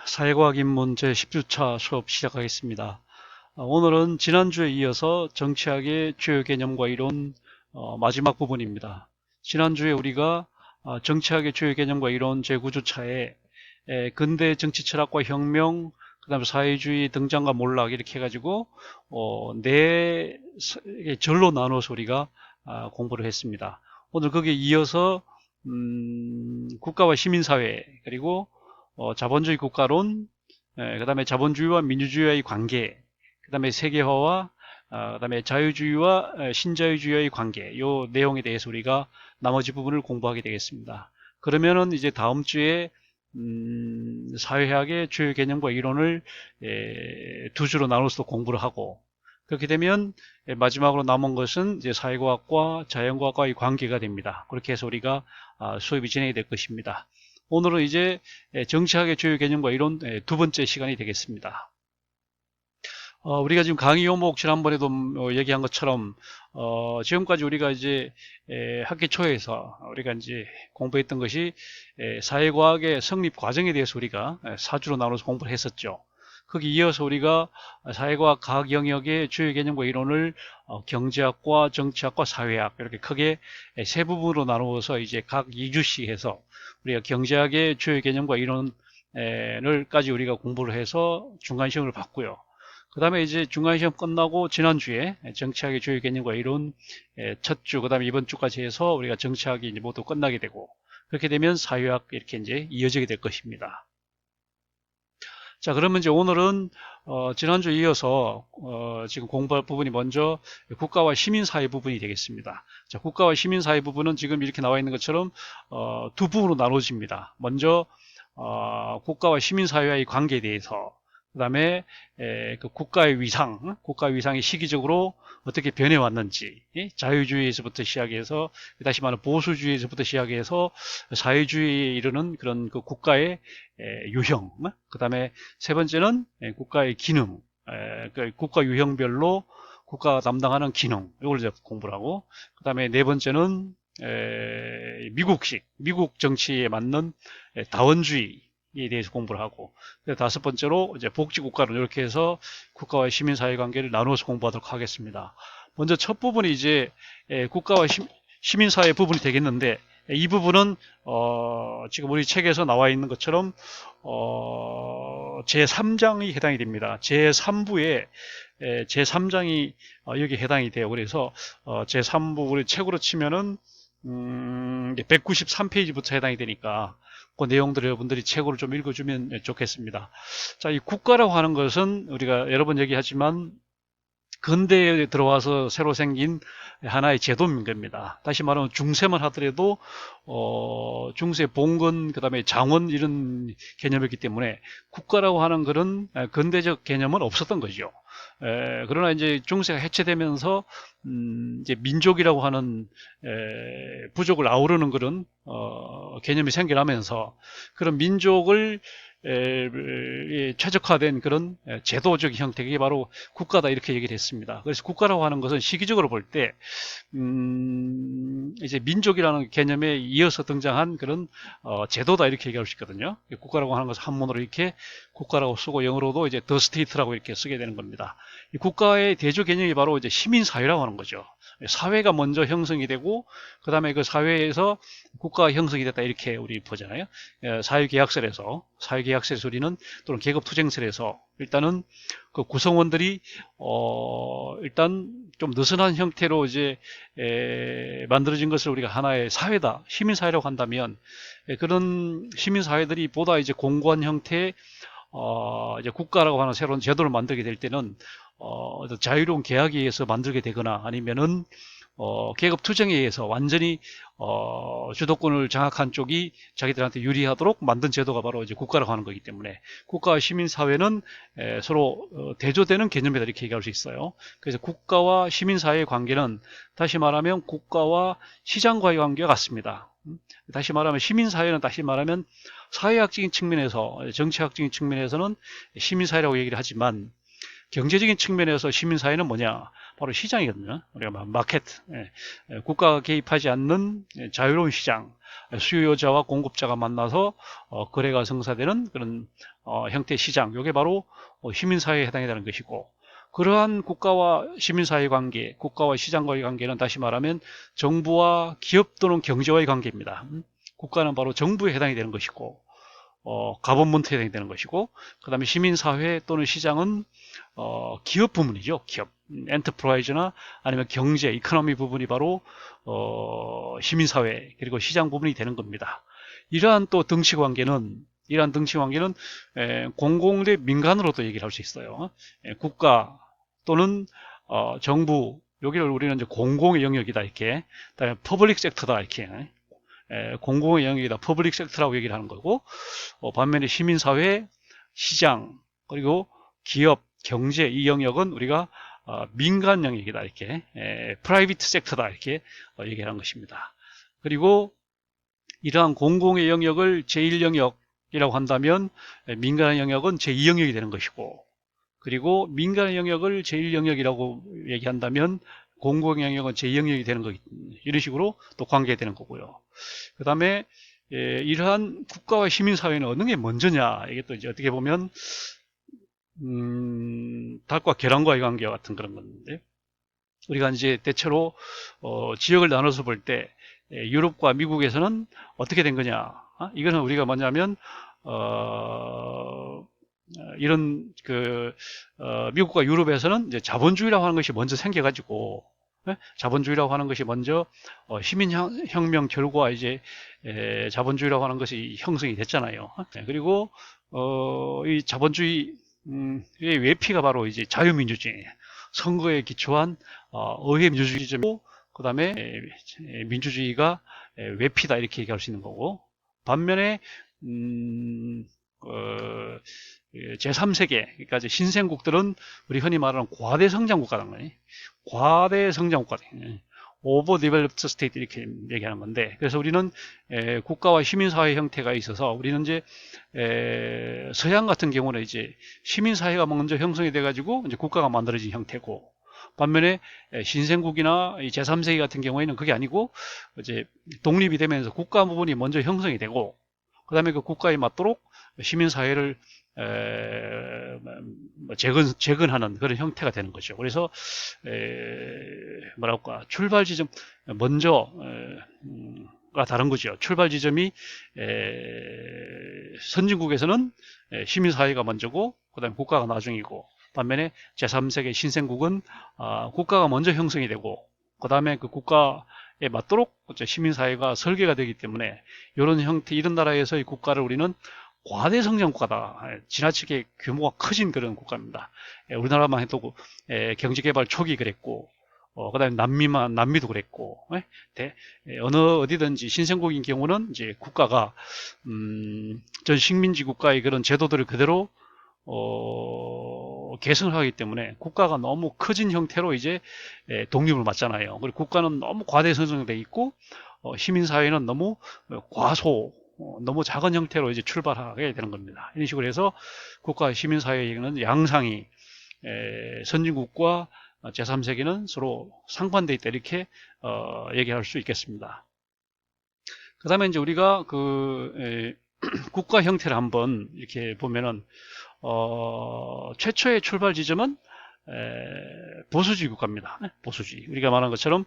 사회과학 입문 제10주차 수업 시작하겠습니다. 오늘은 지난주에 이어서 정치학의 주요 개념과 이론 마지막 부분입니다. 지난주에 우리가 정치학의 주요 개념과 이론 제9주차에 근대 정치 철학과 혁명, 그 다음에 사회주의 등장과 몰락 이렇게 해가지고 네 절로 나눠서 우리가 공부를 했습니다. 오늘 거기에 이어서 국가와 시민사회 그리고 자본주의 국가론, 그 다음에 자본주의와 민주주의와의 관계, 그 다음에 세계화와 그 다음에 자유주의와 신자유주의와의 관계, 요 내용에 대해서 우리가 나머지 부분을 공부하게 되겠습니다. 그러면은 이제 다음 주에 사회학의 주요 개념과 이론을 두 주로 나눠서 공부를 하고, 그렇게 되면 마지막으로 남은 것은 이제 사회과학과 자연과학과의 관계가 됩니다. 그렇게 해서 우리가 수업이 진행이 될 것입니다. 오늘은 이제 정치학의 주요 개념과 이론 두 번째 시간이 되겠습니다. 우리가 지금 강의 요목 지난번에도 얘기한 것처럼 지금까지 우리가 이제 학기 초에서 우리가 이제 공부했던 것이 사회과학의 성립 과정에 대해서 우리가 4주로 나눠서 공부를 했었죠. 거기 이어서 우리가 사회과학 각 영역의 주요 개념과 이론을 경제학과 정치학과 사회학 이렇게 크게 세 부분으로 나누어서 이제 각 2주씩 해서 우리가 경제학의 주요 개념과 이론을까지 우리가 공부를 해서 중간시험을 봤고요. 그 다음에 이제 중간시험 끝나고 지난주에 정치학의 주요 개념과 이론 첫 주, 그 다음에 이번 주까지 해서 우리가 정치학이 이제 모두 끝나게 되고, 그렇게 되면 사회학 이렇게 이제 이어지게 될 것입니다. 자, 그러면 이제 오늘은 지난주에 이어서 지금 공부할 부분이 먼저 국가와 시민사회 부분이 되겠습니다. 자, 국가와 시민사회 부분은 지금 이렇게 나와 있는 것처럼 두 부분으로 나눠집니다. 먼저 국가와 시민사회와의 관계에 대해서, 그 다음에 그 국가의 위상, 국가의 위상이 시기적으로 어떻게 변해왔는지, 자유주의에서부터 시작해서 다시 말하면 보수주의에서부터 시작해서 사회주의에 이르는 그런 그 국가의 유형, 그 다음에 세 번째는 국가의 기능, 그 국가 유형별로 국가가 담당하는 기능, 이걸 이제 공부를 하고, 그 다음에 네 번째는 미국식, 미국 정치에 맞는 다원주의에 대해서 공부를 하고, 다섯 번째로 이제 복지국가론, 이렇게 해서 국가와 시민사회 관계를 나누어서 공부하도록 하겠습니다. 먼저 첫 부분이 이제 국가와 시민사회 부분이 되겠는데, 이 부분은 지금 우리 책에서 나와 있는 것처럼 제3장이 해당이 됩니다. 제3부에 제3장이 여기 해당이 돼요. 그래서 제3부 우리 책으로 치면은 193페이지부터 해당이 되니까 그 내용들을 여러분들이 책으로 좀 읽어주면 좋겠습니다. 자, 이 국가라고 하는 것은 우리가 여러 번 얘기하지만 근대에 들어와서 새로 생긴 하나의 제도인 겁니다. 다시 말하면 중세만 하더라도 중세 봉건, 그 다음에 장원 이런 개념이었기 때문에 국가라고 하는 그런 근대적 개념은 없었던 거죠. 그러나 이제 중세가 해체되면서 이제 민족이라고 하는 부족을 아우르는 그런 개념이 생겨나면서 그런 민족을 최적화된 그런 제도적 형태, 그게 바로 국가다 이렇게 얘기를 했습니다. 그래서 국가라고 하는 것은 시기적으로 볼 때 이제 민족이라는 개념에 이어서 등장한 그런 제도다 이렇게 얘기할 수 있거든요. 국가라고 하는 것을 한문으로 이렇게 국가라고 쓰고 영어로도 이제 the state라고 이렇게 쓰게 되는 겁니다. 이 국가의 대조 개념이 바로 이제 시민사회라고 하는 거죠. 사회가 먼저 형성이 되고 그 다음에 그 사회에서 국가가 형성이 됐다 이렇게 우리 보잖아요. 사회계약설에서 우리는 또는 계급투쟁설에서 일단은 그 구성원들이 일단 좀 느슨한 형태로 이제 만들어진 것을 우리가 하나의 사회다, 시민사회라고 한다면 그런 시민사회들이 보다 이제 공고한 형태의 이제 국가라고 하는 새로운 제도를 만들게 될 때는 자유로운 계약에 의해서 만들게 되거나 아니면은 계급 투쟁에 의해서 완전히 주도권을 장악한 쪽이 자기들한테 유리하도록 만든 제도가 바로 이제 국가라고 하는 거기 때문에 국가와 시민사회는 서로 대조되는 개념이다 이렇게 얘기할 수 있어요. 그래서 국가와 시민사회의 관계는 다시 말하면 국가와 시장과의 관계가 같습니다. 다시 말하면 시민사회는 다시 말하면 사회학적인 측면에서 정치학적인 측면에서는 시민사회라고 얘기를 하지만 경제적인 측면에서 시민사회는 뭐냐? 바로 시장이거든요. 우리가 마켓, 국가가 개입하지 않는 자유로운 시장. 수요자와 공급자가 만나서 거래가 성사되는 그런 형태의 시장, 이게 바로 시민사회에 해당이 되는 것이고, 그러한 국가와 시민사회 관계, 국가와 시장과의 관계는 다시 말하면 정부와 기업 또는 경제와의 관계입니다. 국가는 바로 정부에 해당이 되는 것이고, 가버먼트에 해당이 되는 것이고, 그 다음에 시민사회 또는 시장은 기업 부문이죠. 기업, 엔터프라이즈나 아니면 경제, 이코노미 부분이 바로 시민사회 그리고 시장 부분이 되는 겁니다. 이러한 또 등치관계는 공공 대 민간으로도 얘기를 할 수 있어요. 국가 또는 정부, 여기를 우리는 이제 공공의 영역이다 이렇게, 그다음에 퍼블릭 섹터다 이렇게, 공공의 영역이다 퍼블릭 섹터라고 얘기를 하는 거고, 반면에 시민사회, 시장 그리고 기업, 경제, 이 영역은 우리가 민간 영역이다 이렇게, 프라이빗 섹터다 이렇게 얘기하는 것입니다. 그리고 이러한 공공의 영역을 제1영역이라고 한다면 민간의 영역은 제2영역이 되는 것이고, 그리고 민간의 영역을 제1영역이라고 얘기한다면 공공의 영역은 제2영역이 되는 것, 이런 식으로 또 관계되는 거고요. 그 다음에 이러한 국가와 시민사회는 어느 게 먼저냐, 이게 또 이제 어떻게 보면 닭과 계란과의 관계와 같은 그런 건데, 우리가 이제 대체로 지역을 나눠서 볼 때 유럽과 미국에서는 어떻게 된 거냐, 이거는 우리가 뭐냐면 이런 미국과 유럽에서는 이제 자본주의라고 하는 것이 먼저 생겨가지고, 자본주의라고 하는 것이 먼저 시민혁명 결과 이제 자본주의라고 하는 것이 형성이 됐잖아요. 그리고 이 자본주의 의 외피가 바로 이제 자유민주주의, 선거에 기초한 의회 민주주의이고, 그 다음에 민주주의가 외피다 이렇게 얘기할 수 있는 거고, 반면에 제3세계, 그러니까 이제 신생국들은 우리 흔히 말하는 과대성장 국가라는 거예요. 과대성장 국가, 오버 디벨롭드 스테이트 이렇게 얘기하는 건데, 그래서 우리는 국가와 시민사회 형태가 있어서, 우리는 이제 서양 같은 경우는 이제 시민사회가 먼저 형성이 돼가지고 이제 국가가 만들어진 형태고, 반면에 신생국이나 제3세계 같은 경우에는 그게 아니고 이제 독립이 되면서 국가 부분이 먼저 형성이 되고, 그 다음에 그 국가에 맞도록 시민사회를 재건하는 그런 형태가 되는 거죠. 그래서 뭐랄까, 출발 지점 먼저가 다른 거죠. 출발 지점이 선진국에서는 시민사회가 먼저고, 그 다음에 국가가 나중이고, 반면에 제3세계 신생국은 국가가 먼저 형성이 되고, 그 다음에 그 국가에 맞도록 시민사회가 설계가 되기 때문에, 이런 형태, 이런 나라에서의 국가를 우리는 과대성장 국가다, 지나치게 규모가 커진 그런 국가입니다. 우리나라만 해도 경제개발 초기 그랬고, 그 다음에 남미도 그랬고, 어디든지 신생국인 경우는 이제 국가가 전 식민지 국가의 그런 제도들을 그대로 계승을 하기 때문에 국가가 너무 커진 형태로 이제 독립을 맞잖아요. 그리고 국가는 너무 과대성장돼 있고, 시민사회는 너무 너무 작은 형태로 이제 출발하게 되는 겁니다. 이런 식으로 해서 국가 시민사회는 양상이 선진국과 제3세계는 서로 상반돼 있다 이렇게 얘기할 수 있겠습니다. 그 다음에 이제 우리가 국가 형태를 한번 이렇게 보면은 최초의 출발 지점은 보수주의 국가입니다. 보수주의. 우리가 말한 것처럼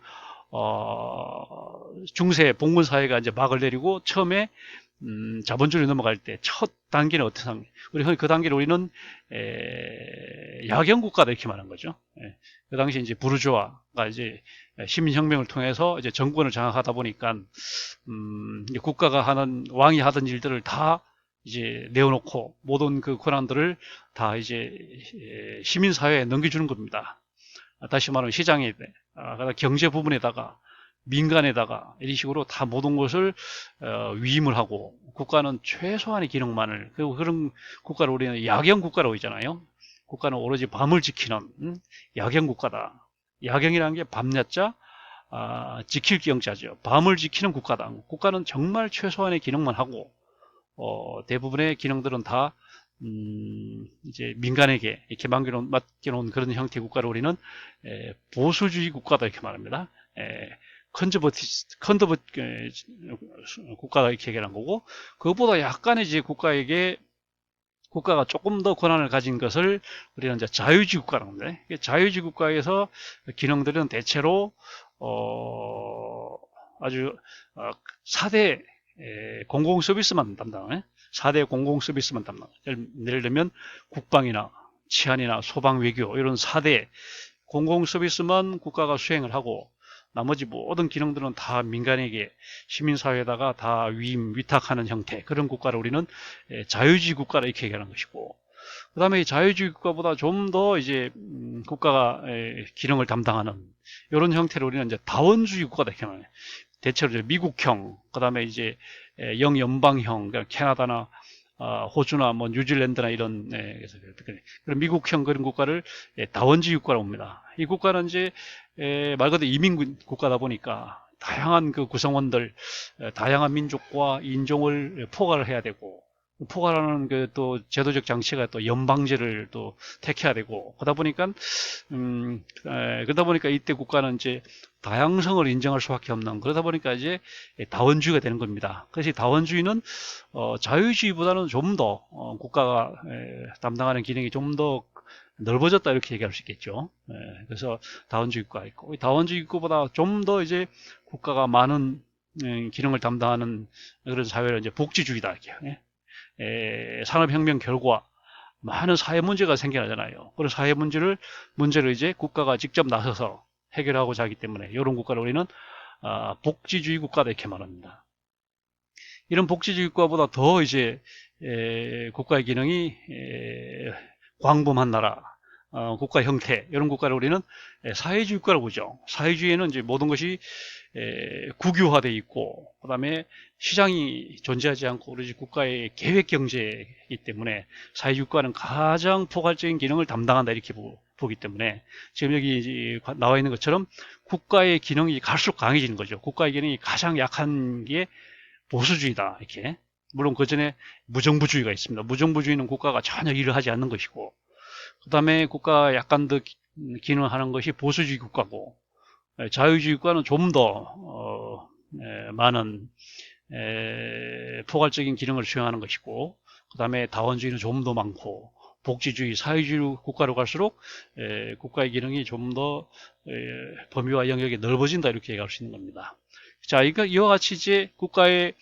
중세 봉건 사회가 이제 막을 내리고 처음에 자본주의로 넘어갈 때 첫 단계는 어떤 단계? 그 단계를 우리는 야경 국가다 이렇게 말한 거죠. 그 당시 이제 부르주아가 이제 시민혁명을 통해서 이제 정권을 장악하다 보니까 이제 국가가 왕이 하던 일들을 다 이제 내어놓고 모든 그 권한들을 다 이제 시민사회에 넘겨주는 겁니다. 다시 말하면 시장에, 경제 부분에다가, 민간에다가 이런 식으로 다 모든 것을 위임을 하고, 국가는 최소한의 기능만을, 그리고 그런 국가를 우리는 야경 국가라고 있잖아요. 국가는 오로지 밤을 지키는 야경 국가다. 야경이라는 게 밤야자, 지킬 기영자죠. 밤을 지키는 국가다. 국가는 정말 최소한의 기능만 하고, 대부분의 기능들은 다 이제 민간에게 이렇게 맡겨놓은 그런 형태의 국가를 우리는 보수주의 국가다 이렇게 말합니다. 컨버트 국가가 이렇게 얘기하는 거고, 그것보다 약간의 이제 국가가 조금 더 권한을 가진 것을 우리는 이제 자유주의 국가라고 합니다. 자유주의 국가에서 기능들은 대체로 아주 4대 공공 서비스만 담당해. 4대 공공 서비스만 담당. 예를 들면 국방이나 치안이나 소방 외교 이런 4대 공공 서비스만 국가가 수행을 하고, 나머지 모든 기능들은 다 민간에게, 시민사회에다가 다 위탁하는 형태, 그런 국가를 우리는 자유주의 국가라 이렇게 얘기하는 것이고, 그 다음에 자유주의 국가보다 좀 더 이제 국가가 기능을 담당하는 이런 형태를 우리는 이제 다원주의 국가다 이렇게 말해요. 대체로 이제 미국형, 그 다음에 이제 영연방형, 그러니까 캐나다나 호주나 뭐 뉴질랜드나 이런 그런 미국형 그런 국가를 다원주의 국가라고 봅니다. 이 국가는 이제 말 그대로 이민 국가다 보니까 다양한 그 구성원들, 다양한 민족과 인종을 포괄을 해야 되고, 포괄하는 그 또 제도적 장치가 또 연방제를 또 택해야 되고, 그러다 보니까 이때 국가는 이제 다양성을 인정할 수밖에 없는, 그러다 보니까 이제 다원주의가 되는 겁니다. 그래서 다원주의는 자유주의보다는 좀 더 국가가 담당하는 기능이 좀 더 넓어졌다 이렇게 얘기할 수 있겠죠. 그래서 다원주의 국가가 있고, 다원주의 국가보다 좀 더 이제 국가가 많은 기능을 담당하는 그런 사회를 이제 복지주의다 이렇게. 산업혁명 결과 많은 사회 문제가 생겨나잖아요. 그런 사회 문제를 이제 국가가 직접 나서서 해결하고자 하기 때문에 이런 국가를 우리는 복지주의 국가다 이렇게 말합니다. 이런 복지주의 국가보다 더 이제 국가의 기능이 광범한 나라, 국가 형태, 이런 국가를 우리는 사회주의 국가라고 보죠. 사회주의에는 이제 모든 것이 국유화되어 있고, 그 다음에 시장이 존재하지 않고 오로지 국가의 계획 경제이기 때문에 사회주의 국가는 가장 포괄적인 기능을 담당한다 이렇게 보기 때문에, 지금 여기 나와 있는 것처럼 국가의 기능이 갈수록 강해지는 거죠. 국가의 기능이 가장 약한 게 보수주의다 이렇게. 물론 그 전에 무정부주의가 있습니다. 무정부주의는 국가가 전혀 일을 하지 않는 것이고, 그 다음에 국가가 약간 더 기능하는 것이 보수주의 국가고, 자유주의 국가는 좀 더 많은 포괄적인 기능을 수행하는 것이고, 그 다음에 다원주의는 좀 더 많고, 복지주의, 사회주의 국가로 갈수록 국가의 기능이 좀 더 범위와 영역이 넓어진다 이렇게 얘기할 수 있는 겁니다. 자, 이와 같이 이제 국가의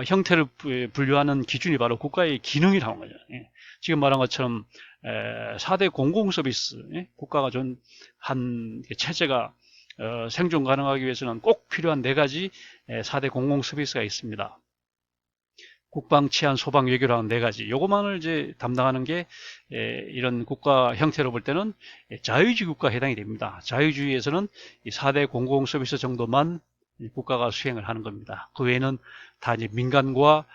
형태를 분류하는 기준이 바로 국가의 기능이라는 거죠. 지금 말한 것처럼 4대 공공 서비스, 국가가 한 체제가 생존 가능하기 위해서는 꼭 필요한 4가지 4대 공공 서비스가 있습니다. 국방, 치안, 소방, 외교라는 4가지. 요것만을 이제 담당하는 게 이런 국가 형태로 볼 때는 자유주의 국가에 해당이 됩니다. 자유주의에서는 이 4대 공공 서비스 정도만 국가가 수행을 하는 겁니다. 그 외에는 다 이제 민간과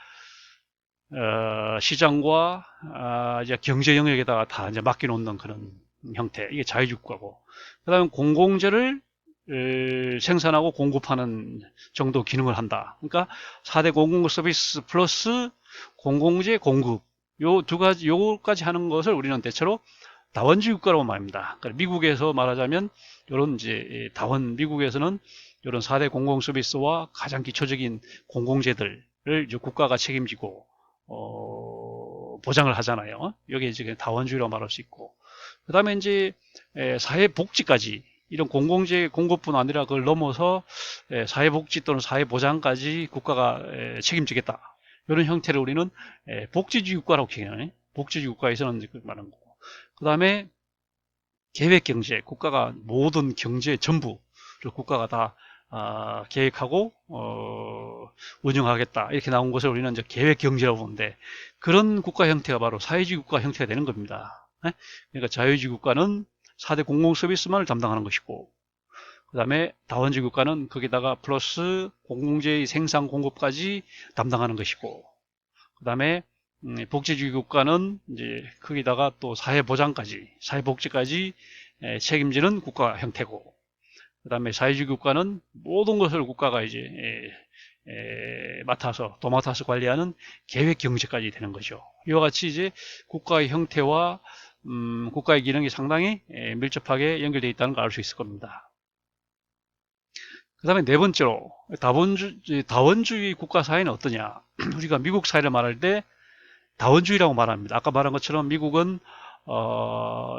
시장과 이제 경제 영역에다가 다 이제 맡겨놓는 그런 형태. 이게 자유주의 국가고. 그 다음에 공공재를 생산하고 공급하는 정도 기능을 한다. 그러니까 4대 공공 서비스 플러스 공공재 공급. 요까지 하는 것을 우리는 대체로 다원주의 국가라고 말합니다. 그러니까 미국에서 말하자면 이런 이제 미국에서는 이런 4대 공공 서비스와 가장 기초적인 공공재들을 이제 국가가 책임지고 보장을 하잖아요. 여기 이제 다원주의라고 말할 수 있고, 그 다음에 이제 사회복지까지, 이런 공공재 공급뿐 아니라 그걸 넘어서 사회복지 또는 사회보장까지 국가가 책임지겠다. 이런 형태를 우리는 복지주의 국가라고 얘기하네. 복지주의 국가에서는 그렇게 말하는 거고. 그 다음에 계획경제, 국가가 모든 경제 전부를 국가가 다 계획하고 운영하겠다 이렇게 나온 것을 우리는 이제 계획경제라고 보는데, 그런 국가 형태가 바로 사회주의 국가 형태가 되는 겁니다. 그러니까 자유주의 국가는 4대 공공 서비스만을 담당하는 것이고, 그 다음에 다원주의 국가는 거기다가 플러스 공공재의 생산 공급까지 담당하는 것이고, 그 다음에 복지주의 국가는 이제 거기다가 또 사회보장까지, 사회복지까지 책임지는 국가 형태고, 그 다음에 사회주의 국가는 모든 것을 국가가 이제 도맡아서 관리하는 계획 경제까지 되는 거죠. 이와 같이 이제 국가의 형태와 국가의 기능이 상당히 밀접하게 연결되어 있다는 걸 알 수 있을 겁니다. 그 다음에 네 번째로 다원주의 국가 사회는 어떠냐. 우리가 미국 사회를 말할 때 다원주의라고 말합니다. 아까 말한 것처럼 미국은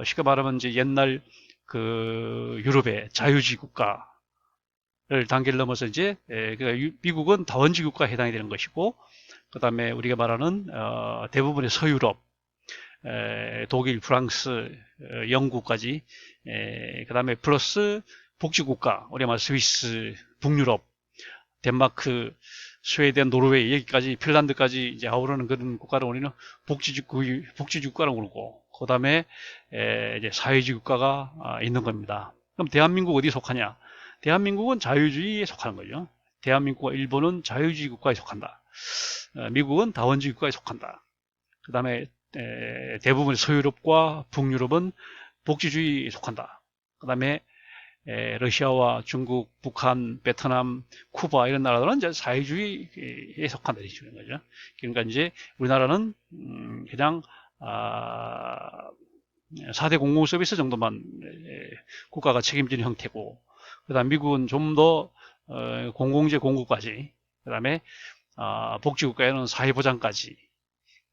쉽게 말하면 이제 옛날 그 유럽의 자유주의 국가를 단계를 넘어서 이제 그러니까 미국은 다원주의 국가에 해당이 되는 것이고, 그 다음에 우리가 말하는 대부분의 서유럽, 독일, 프랑스, 영국까지, 그 다음에 플러스 복지국가, 우리가 말하는 스위스, 북유럽, 덴마크, 스웨덴, 노르웨이, 여기까지, 핀란드까지 이제 아우르는 그런 국가를 우리는 복지국가라고 그러고, 그 다음에 이제 사회주의 국가가 있는 겁니다. 그럼 대한민국 어디에 속하냐? 대한민국은 자유주의에 속하는 거죠. 대한민국과 일본은 자유주의 국가에 속한다. 미국은 다원주의 국가에 속한다. 그 다음에 대부분 서유럽과 북유럽은 복지주의에 속한다. 그 다음에 러시아와 중국, 북한, 베트남, 쿠바 이런 나라들은 이제 사회주의에 속한다 이렇게 주는 거죠. 그러니까 이제 우리나라는 그냥 4대 공공 서비스 정도만 국가가 책임지는 형태고, 그다음 미국은 좀 더 공공재 공급까지, 그다음에 복지국가에는 사회보장까지,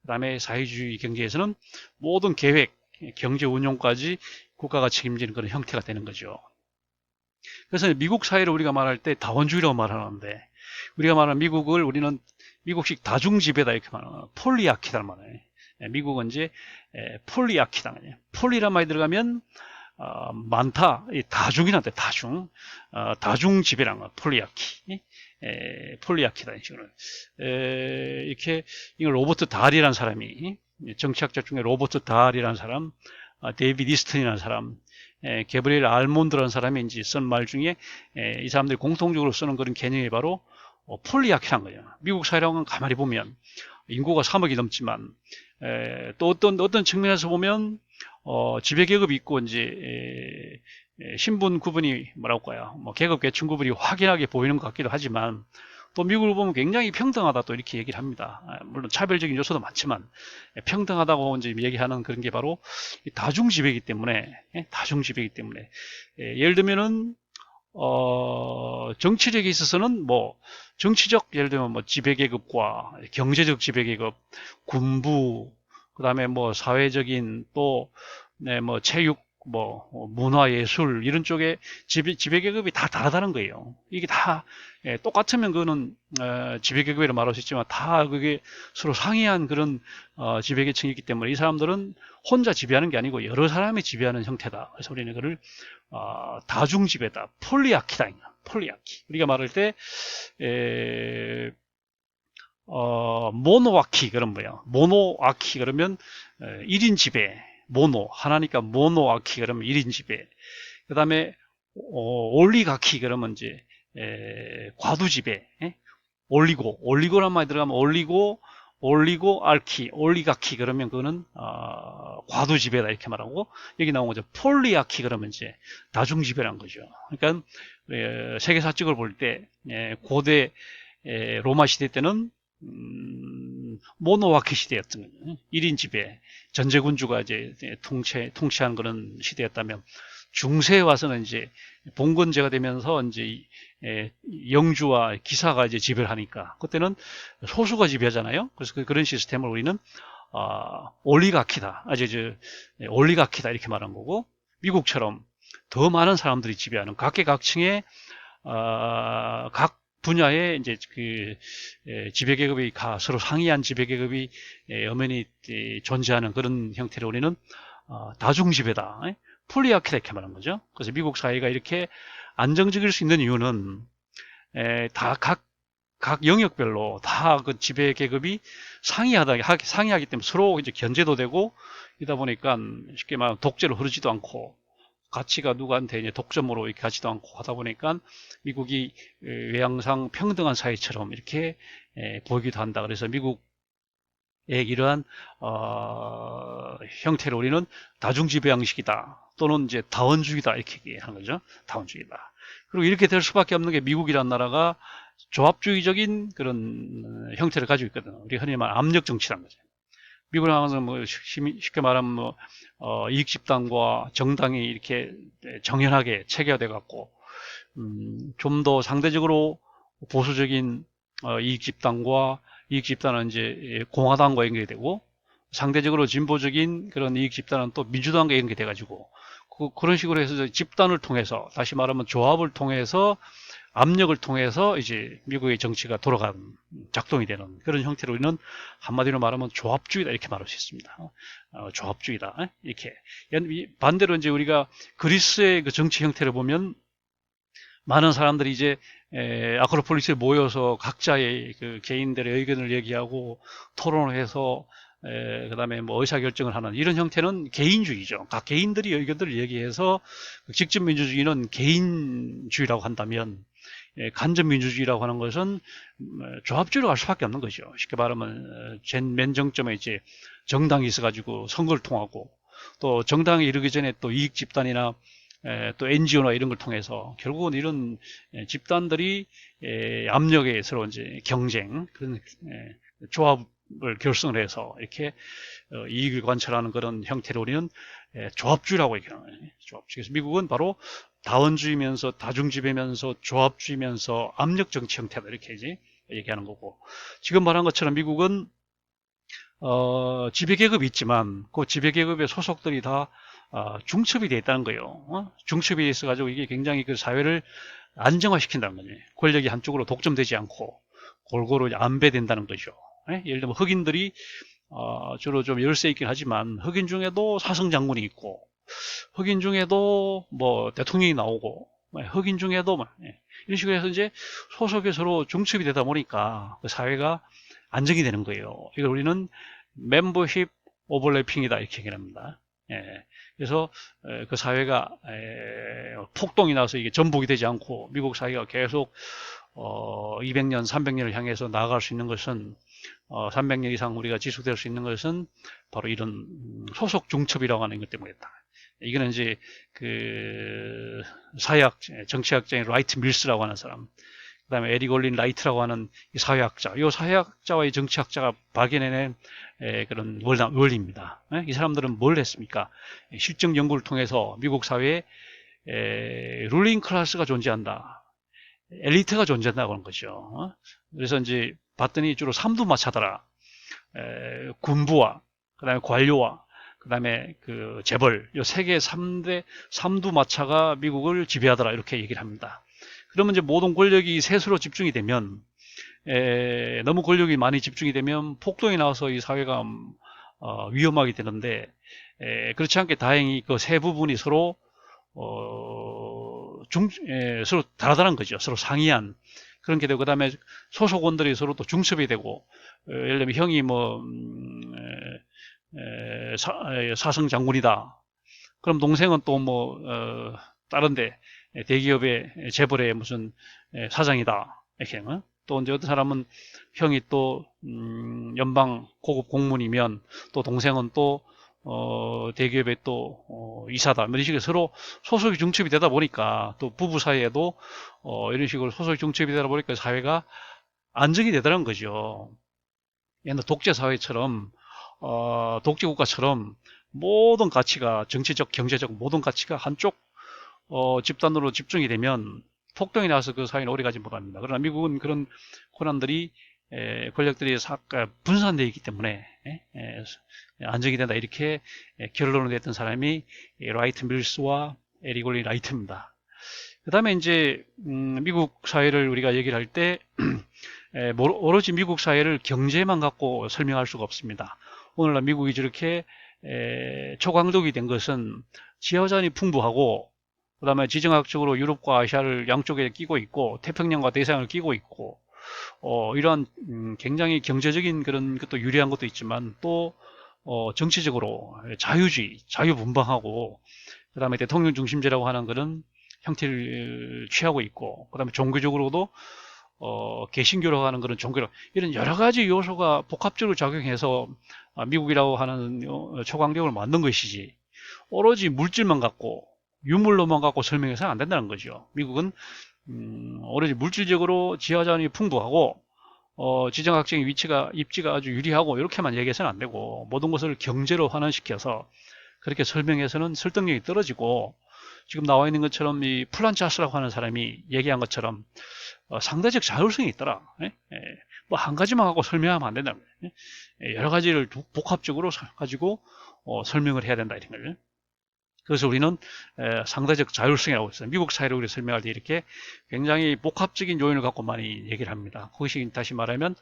그다음에 사회주의 경제에서는 모든 계획, 경제 운용까지 국가가 책임지는 그런 형태가 되는 거죠. 그래서 미국 사회를 우리가 말할 때 다원주의라고 말하는데, 우리가 말하는 미국을 우리는 미국식 다중지배다 이렇게 말하는 폴리아키다 말이에요. 미국은 이제 폴리아키다. 폴리란 말이 들어가면 많다, 다중이란데 다중, 다중지배란 거 폴리아키, 폴리아키다 이 식으로. 이렇게 이걸 로버트 달이라는 사람이, 정치학자 중에 로버트 달이라는 사람, 데이비드 이스턴이라는 사람, 게브리엘 알몬드라는 사람이 이제 쓴 말 중에 이 사람들이 공통적으로 쓰는 그런 개념이 바로 폴리아키란 거예요. 미국 사회랑은 가만히 보면 인구가 3억이 넘지만 또 어떤 측면에서 보면 지배계급이 있고 이제 신분 구분이 뭐라고 할까요? 뭐 계급 계층 구분이 확연하게 보이는 것 같기도 하지만, 또 미국을 보면 굉장히 평등하다 또 이렇게 얘기를 합니다. 물론 차별적인 요소도 많지만 평등하다고 이제 얘기하는 그런 게 바로 다중지배이기 때문에, 예를 들면은 정치력에 있어서는 뭐 정치적, 예를 들면 뭐 지배계급과 경제적 지배계급, 군부, 그 다음에 뭐 사회적인 또 뭐 체육, 뭐 문화예술 이런 쪽에 지배계급이 다 다르다는 거예요. 이게 다 똑같으면 그거는 지배계급이라 말할 수 있지만, 다 그게 서로 상이한 그런 지배계층이 있기 때문에 이 사람들은 혼자 지배하는 게 아니고 여러 사람이 지배하는 형태다. 그래서 우리는 그를 다중지배다, 폴리아키다. 폴리아키. 우리가 말할 때 모노아키 그런 뭐야? 모노아키 그러면 1인 지배, 모노 하나니까 모노아키 그러면 1인 지배. 그 다음에 올리가키 그러면 이제 과두 지배. 올리고란 말이 들어가면 올리고알키, 올리가키 그러면 그거는 과두 지배다 이렇게 말하고, 여기 나온 거죠. 폴리아키 그러면 이제 다중 지배란 거죠. 그러니까 세계사적으로 볼 때 고대 로마 시대 때는 모노와키 시대였던 거죠. 1인 지배, 전제군주가 이제 통치한 그런 시대였다면, 중세에 와서는 이제 봉건제가 되면서 이제 영주와 기사가 이제 지배를 하니까 그때는 소수가 지배하잖아요. 그래서 그런 시스템을 우리는 올리가키다, 올리가키다 이렇게 말한 거고, 미국처럼 더 많은 사람들이 지배하는 각계각층의 각 분야에 이제 그 지배계급이 서로 상이한 지배계급이 엄연히 존재하는 그런 형태를 우리는 다중지배다, 폴리아키다 이렇게 말한 거죠. 그래서 미국 사회가 이렇게 안정적일 수 있는 이유는 다 각 영역별로 다 그 지배 계급이 상이하기 때문에 서로 이제 견제도 되고, 이다 보니까 쉽게 말하면 독재로 흐르지도 않고, 가치가 누구한테 이제 독점으로 이렇게 가지도 않고 하다 보니까 미국이 외양상 평등한 사회처럼 이렇게 보이기도 한다. 그래서 미국의 이러한 형태를 우리는 다중지배 형식이다, 또는 이제 다원주의다 이렇게 얘기하는 거죠. 다원주의다. 그리고 이렇게 될 수밖에 없는 게 미국이라는 나라가 조합주의적인 그런 형태를 가지고 있거든요. 우리 흔히 말하는 압력 정치라는 거죠. 미국은 항상 뭐 쉽게 말하면 뭐 이익집단과 정당이 이렇게 정연하게 체계화돼 갖고 좀 더 상대적으로 보수적인 이익 집단과 이익 집단은 이제 공화당과 연결이 되고, 상대적으로 진보적인 그런 이익 집단은 또 민주당과 연결이 돼가지고, 그런 식으로 해서 집단을 통해서, 다시 말하면 조합을 통해서, 압력을 통해서 이제 미국의 정치가 돌아가는, 작동이 되는 그런 형태로 우리는 한마디로 말하면 조합주의다 이렇게 말할 수 있습니다. 조합주의다 이렇게. 반대로 이제 우리가 그리스의 그 정치 형태를 보면 많은 사람들이 이제 아크로폴리스에 모여서 각자의 그 개인들의 의견을 얘기하고 토론을 해서 그다음에 뭐 의사결정을 하는 이런 형태는 개인주의죠. 각 개인들이 의견들을 얘기해서, 직접 민주주의는 개인주의라고 한다면, 간접민주주의라고 하는 것은 조합주의로 갈 수밖에 없는 거죠. 쉽게 말하면 맨 정점에 이제 정당이 있어가지고 선거를 통하고, 또 정당에 이르기 전에 또 이익 집단이나 또 NGO나 이런 걸 통해서 결국은 이런 집단들이 압력에 서로 이제 경쟁, 그런 조합을 결성을 해서 이렇게 이익을 관철하는 그런 형태로 우리는 조합주의라고 얘기하는 거예요. 조합주의. 그래서 미국은 바로 다원주의면서 다중지배면서 조합주의면서 압력 정치 형태다 이렇게 이제 얘기하는 거고, 지금 말한 것처럼 미국은 지배계급이 있지만 그 지배계급의 소속들이 다 중첩이 되어 있다는 거예요. 중첩이 되어 있어가지고 이게 굉장히 그 사회를 안정화시킨다는 거죠. 권력이 한쪽으로 독점되지 않고 골고루 안배된다는 거죠. 예를 들면 흑인들이 주로 좀 열세 있긴 하지만 흑인 중에도 사성 장군이 있고, 흑인 중에도 뭐 대통령이 나오고, 흑인 중에도 이런 식으로 해서 이제 소속이 서로 중첩이 되다 보니까 그 사회가 안정이 되는 거예요. 이걸 우리는 멤버십 오버래핑이다 이렇게 얘기합니다. 그래서 그 사회가 폭동이 나서 이게 전복이 되지 않고 미국 사회가 계속 200년, 300년을 향해서 나아갈 수 있는 것은, 300년 이상 우리가 지속될 수 있는 것은 바로 이런 소속 중첩이라고 하는 것 때문이다. 이거는 이제 그 사회학 정치학자인 라이트 밀스라고 하는 사람, 그다음에 에릭 올린 라이트라고 하는 사회학자, 이 사회학자와 이 정치학자가 발견해낸 그런 원리입니다. 이 사람들은 뭘 했습니까? 실증 연구를 통해서 미국 사회에 룰링 클래스가 존재한다, 엘리트가 존재한다고 하는 거죠. 그래서 이제 봤더니 주로 삼두마차더라. 군부와 그다음에 관료와 그다음에 그 재벌, 이 세계 3대 삼두마차가 미국을 지배하더라 이렇게 얘기를 합니다. 그러면 이제 모든 권력이 셋으로 집중이 되면, 너무 권력이 많이 집중이 되면 폭동이 나와서 이 사회가 위험하게 되는데, 그렇지 않게 다행히 그 세 부분이 서로 서로 다르다는 거죠. 서로 상이한 그런 게 되고, 그 다음에 소속원들이 서로 또 중첩이 되고, 예를 들면 형이 뭐 사성 장군이다. 그럼 동생은 또 뭐 다른데 대기업의 재벌의 무슨 사장이다 이렇게. 또 이제 어떤 사람은 형이 또 연방 고급 공무원이면 또 동생은 또 대기업의 또 이사다, 이런 식으로 서로 소속이 중첩이 되다 보니까, 또 부부 사이에도 이런 식으로 소속이 중첩이 되다 보니까 사회가 안정이 되더라는 거죠. 옛날 독재 사회처럼, 독재 국가처럼 모든 가치가, 정치적, 경제적 모든 가치가 한쪽 집단으로 집중이 되면 폭동이 나서 그 사회는 오래가지 못합니다. 그러나 미국은 그런 권한들이, 권력들이 분산되어 있기 때문에 안정이 된다 이렇게 결론을 냈던 사람이 라이트 밀스와 에릭 올린 라이트입니다. 그 다음에 이제 미국 사회를 우리가 얘기를 할 때 오로지 미국 사회를 경제만 갖고 설명할 수가 없습니다. 오늘날 미국이 저렇게 초강력이 된 것은 지하자원이 풍부하고, 그 다음에 지정학적으로 유럽과 아시아를 양쪽에 끼고 있고, 태평양과 대서양을 끼고 있고, 이러한 굉장히 경제적인 그런 것도 유리한 것도 있지만, 또 정치적으로 자유주의, 자유분방하고, 그 다음에 대통령 중심제라고 하는 그런 형태를 취하고 있고, 그 다음에 종교적으로도 개신교라고 하는 그런 종교력, 이런 여러 가지 요소가 복합적으로 작용해서 미국이라고 하는 초강력을 만든 것이지, 오로지 물질만 갖고 유물로만 갖고 설명해서는 안 된다는 거죠. 미국은 오로지 물질적으로 지하자원이 풍부하고 지정학적인 입지가 아주 유리하고 이렇게만 얘기해서는 안 되고, 모든 것을 경제로 환원시켜서 그렇게 설명해서는 설득력이 떨어지고, 지금 나와 있는 것처럼 이 플란차스라고 하는 사람이 얘기한 것처럼 상대적 자율성이 있더라. 뭐 한 가지만 갖고 설명하면 안 된다. 여러 가지를 복합적으로 가지고 설명을 해야 된다 이런 걸. 그래서 우리는 상대적 자율성이라고 했어요. 미국 사회를 우리 설명할 때 이렇게 굉장히 복합적인 요인을 갖고 많이 얘기를 합니다. 그것이 다시 말하면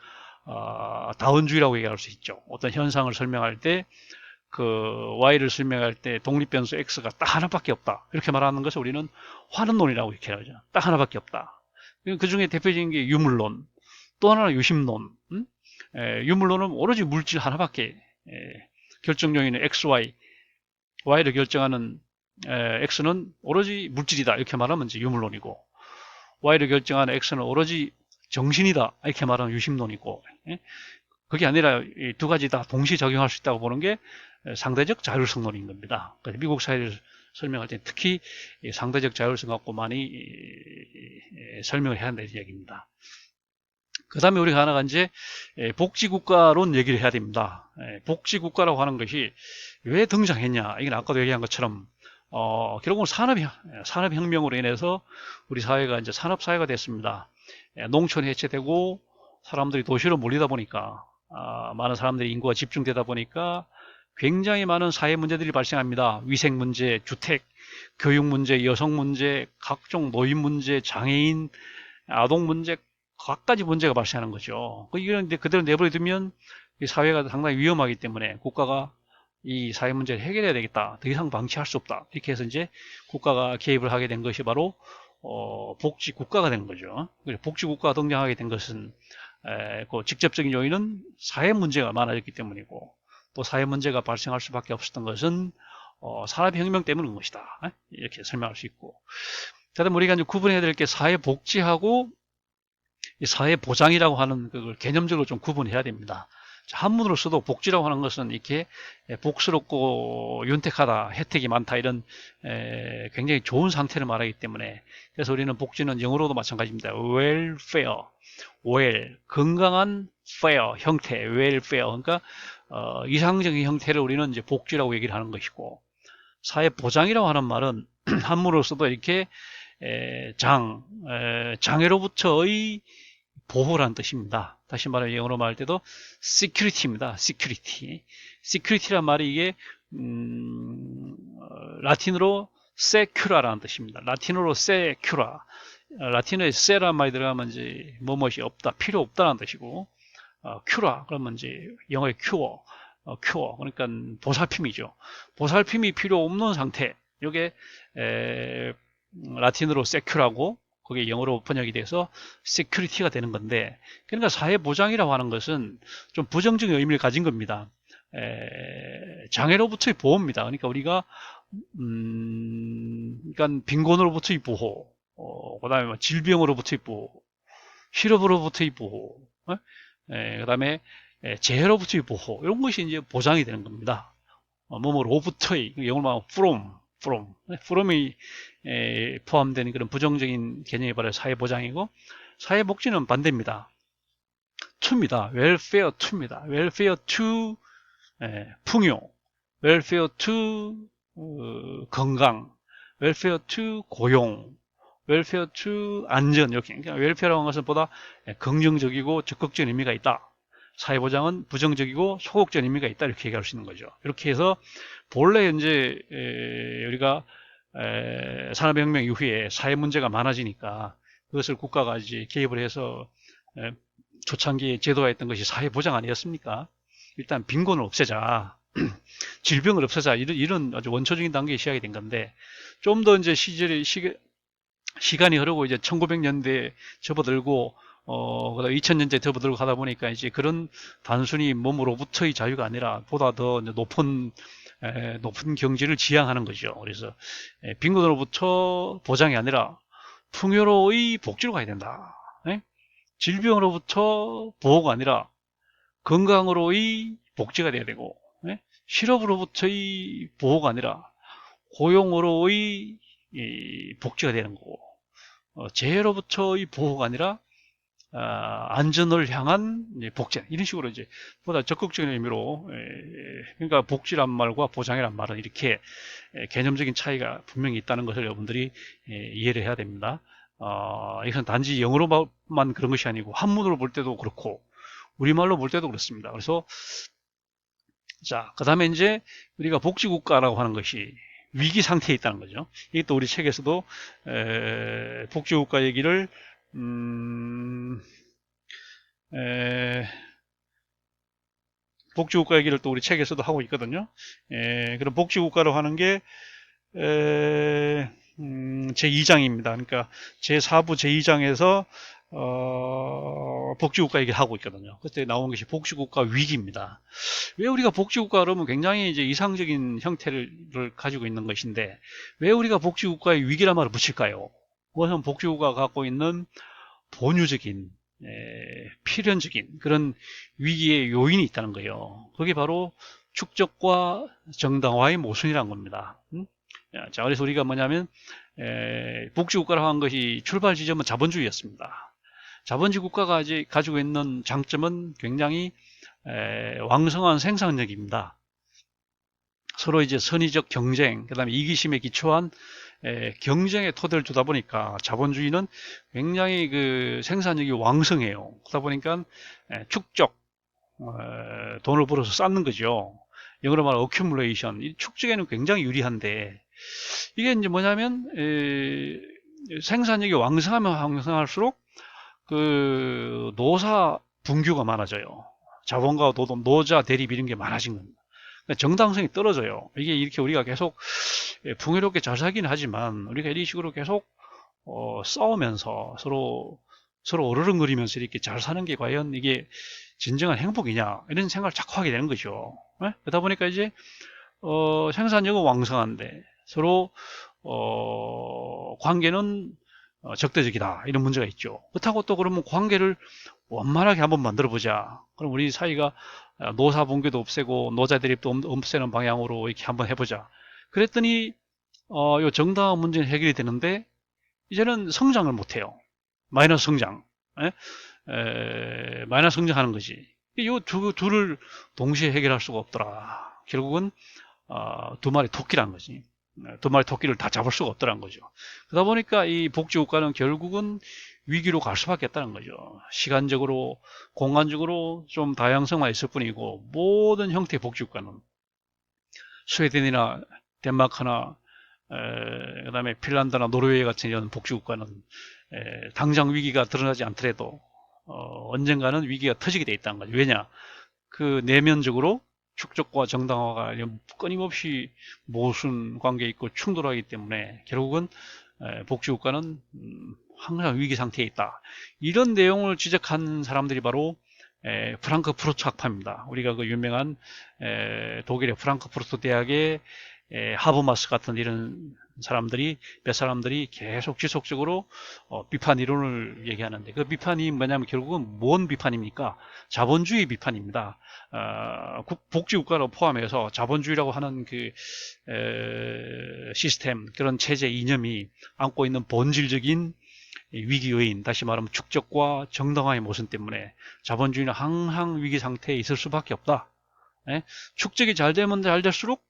다원주의라고 얘기할 수 있죠. 어떤 현상을 설명할 때 그 Y를 설명할 때 독립변수 X가 딱 하나밖에 없다. 이렇게 말하는 것을 우리는 환원론이라고 이렇게 하죠. 딱 하나밖에 없다. 그 중에 대표적인 게 유물론, 또 하나는 유심론. 유물론은 오로지 물질 하나밖에 결정 요인은 X, Y, Y를 결정하는 X는 오로지 물질이다 이렇게 말하면 이제 유물론이고, Y를 결정하는 X는 오로지 정신이다 이렇게 말하면 유심론이고, 그게 아니라 이 두 가지 다 동시에 작용할 수 있다고 보는 게 상대적 자율성론인 겁니다. 그래서 미국 사회를 설명할 때 특히 상대적 자율성 갖고 많이 설명을 해야 한다는 이야기입니다. 그 다음에 우리가 하나가 이제 복지국가론 얘기를 해야 됩니다. 복지국가라고 하는 것이 왜 등장했냐. 이건 아까도 얘기한 것처럼 결국은 산업혁명으로 인해서 우리 사회가 이제 산업사회가 됐습니다. 농촌이 해체되고 사람들이 도시로 몰리다 보니까 많은 사람들이 인구가 집중되다 보니까 굉장히 많은 사회 문제들이 발생합니다. 위생 문제, 주택, 교육 문제, 여성 문제, 각종 노인 문제, 장애인, 아동 문제, 각가지 문제가 발생하는 거죠. 이런 그대로 내버려두면 이 사회가 상당히 위험하기 때문에 국가가 이 사회 문제를 해결해야 되겠다. 더 이상 방치할 수 없다. 이렇게 해서 이제 국가가 개입을 하게 된 것이 바로 복지국가가 된 거죠. 복지국가가 등장하게 된 것은 그 직접적인 요인은 사회 문제가 많아졌기 때문이고, 또 사회 문제가 발생할 수밖에 없었던 것은 산업혁명 때문인 것이다. 이렇게 설명할 수 있고, 그다음 우리가 이제 구분해야 될 게 사회복지하고 사회보장이라고 하는 그걸 개념적으로 좀 구분해야 됩니다. 한문으로 써도 복지라고 하는 것은 이렇게 복스럽고 윤택하다, 혜택이 많다 이런 굉장히 좋은 상태를 말하기 때문에, 그래서 우리는 복지는 영어로도 마찬가지입니다. welfare, well, 건강한 fair 형태, welfare. 그러니까 이상적인 형태를 우리는 이제 복지라고 얘기를 하는 것이고, 사회보장이라고 하는 말은 한문으로 써도 이렇게 장애로부터의 보호라는 뜻입니다. 다시 말하면 영어로 말할 때도 security입니다. security. security란 말이 이게 라틴어로 secura라는 뜻입니다. 라틴어로 secura. 라틴어에 se란 말이 들어가면 이제 뭐뭇이 없다, 필요 없다는 뜻이고, cura 그러면 이제 영어의 cure, cure 그러니까 보살핌이죠. 보살핌이 필요 없는 상태. 이게 라틴어로 secura고 그게 영어로 번역이 돼서 security가 되는 건데, 그러니까 사회보장이라고 하는 것은 좀 부정적인 의미를 가진 겁니다. 장애로부터의 보호입니다. 그러니까 우리가 그러니까 빈곤으로부터의 보호, 그 다음에 질병으로부터의 보호, 실업으로부터의 보호, 그 다음에 재해로부터의 보호, 이런 것이 이제 보장이 되는 겁니다. 뭐로부터의, 영어로 말하면 from이 포함된 그런 부정적인 개념이 바로 사회보장이고, 사회복지는 반대입니다. to입니다. welfare to입니다. welfare to 풍요, welfare to 건강, welfare to 고용, welfare to 안전. 이렇게 그러니까 welfare라는 것은 보다 긍정적이고 적극적인 의미가 있다. 사회보장은 부정적이고 소극적인 의미가 있다. 이렇게 얘기할 수 있는 거죠. 이렇게 해서 본래 이제 우리가 산업혁명 이후에 사회 문제가 많아지니까 그것을 국가가 이제 개입을 해서 초창기에 제도화했던 것이 사회보장 아니었습니까? 일단 빈곤을 없애자, 질병을 없애자, 이런 아주 원초적인 단계에 시작이 된 건데, 좀 더 이제 시간이 흐르고 이제 1900년대에 접어들고 그다음 2000년대 접어들고 하다 보니까 이제 그런 단순히 몸으로부터의 자유가 아니라 보다 더 높은 경지를 지향하는 거죠. 그래서 빈곤으로부터 보장이 아니라 풍요로의 복지로 가야 된다. 질병으로부터 보호가 아니라 건강으로의 복지가 돼야 되고, 실업으로부터의 보호가 아니라 고용으로의 복지가 되는 거고, 재해로부터의 보호가 아니라 안전을 향한 복제, 이런 식으로 이제 보다 적극적인 의미로, 그러니까 복지란 말과 보장이란 말은 이렇게 개념적인 차이가 분명히 있다는 것을 여러분들이 이해를 해야 됩니다. 이것은 단지 영어로만 그런 것이 아니고 한문으로 볼 때도 그렇고 우리말로 볼 때도 그렇습니다. 그래서 자, 그 다음에 이제 우리가 복지국가라고 하는 것이 위기 상태에 있다는 거죠. 이것도 우리 책에서도 복지국가 얘기를 에, 복지국가 얘기를 또 우리 책에서도 하고 있거든요. 그럼 복지국가로 하는 게 제2장입니다. 그러니까 제4부 제2장에서 복지국가 얘기를 하고 있거든요. 그때 나온 것이 복지국가 위기입니다. 왜 우리가 복지국가 그러면 굉장히 이제 이상적인 형태를 가지고 있는 것인데 왜 우리가 복지국가의 위기란 말을 붙일까요? 그것은 복지국가가 갖고 있는 본유적인 필연적인 그런 위기의 요인이 있다는 거예요. 그게 바로 축적과 정당화의 모순이라는 겁니다. 자, 그래서 우리가 뭐냐면 복지국가라고 한 것이 출발 지점은 자본주의였습니다. 자본주의 국가가 이제 가지고 있는 장점은 굉장히 왕성한 생산력입니다. 서로 이제 선의적 경쟁, 그다음에 이기심에 기초한 경쟁의 토대를 두다 보니까 자본주의는 굉장히 그 생산력이 왕성해요. 그러다 보니까 축적, 돈을 벌어서 쌓는 거죠. 영어로 말하면 어큐뮬레이션, 이 축적에는 굉장히 유리한데 이게 이제 뭐냐면 생산력이 왕성하면 왕성할수록 그 노사 분규가 많아져요. 자본가와 노동, 노자 대립 이런 게 많아진 겁니다. 그러니까 정당성이 떨어져요. 이게 이렇게 우리가 계속 풍요롭게 잘 살기는 하지만 우리가 이런 식으로 계속 싸우면서 서로 어르렁거리면서 이렇게 잘 사는 게 과연 이게 진정한 행복이냐 이런 생각을 자꾸 하게 되는 거죠. 그러다 보니까 이제 생산력은 왕성한데 서로 관계는 적대적이다 이런 문제가 있죠. 그렇다고 또 그러면 관계를 원만하게 한번 만들어 보자. 그럼 우리 사이가 노사 분규도 없애고 노자 대립도 없애는 방향으로 이렇게 한번 해보자. 그랬더니 요 정당화 문제는 해결이 되는데 이제는 성장을 못해요. 마이너스 성장. 마이너스 성장하는 거지. 이 둘을 동시에 해결할 수가 없더라. 결국은 두 마리 토끼라는 거지. 두 마리 토끼를 다 잡을 수가 없더라는 거죠. 그러다 보니까 이 복지국가는 결국은 위기로 갈 수밖에 없다는 거죠. 시간적으로, 공간적으로 좀 다양성만 있을 뿐이고 모든 형태의 복지국가는 스웨덴이나 덴마크나 그다음에 핀란드나 노르웨이 같은 이런 복지국가는 당장 위기가 드러나지 않더라도 언젠가는 위기가 터지게 돼 있다는 거죠. 왜냐? 그 내면적으로 축적과 정당화가 끊임없이 모순 관계에 있고 충돌하기 때문에 결국은 복지국가는 항상 위기 상태에 있다. 이런 내용을 지적한 사람들이 바로 프랑크푸르트 학파입니다. 우리가 그 유명한 독일의 프랑크푸르트 대학의 하버마스 같은 이런 사람들이 몇 사람들이 계속 지속적으로 비판 이론을 얘기하는데 그 비판이 뭐냐면 결국은 뭔 비판입니까? 자본주의 비판입니다. 복지국가를 포함해서 자본주의라고 하는 그 시스템 그런 체제 이념이 안고 있는 본질적인 위기 요인, 다시 말하면 축적과 정당화의 모순 때문에 자본주의는 항상 위기 상태에 있을 수밖에 없다. 축적이 잘 되면 잘 될수록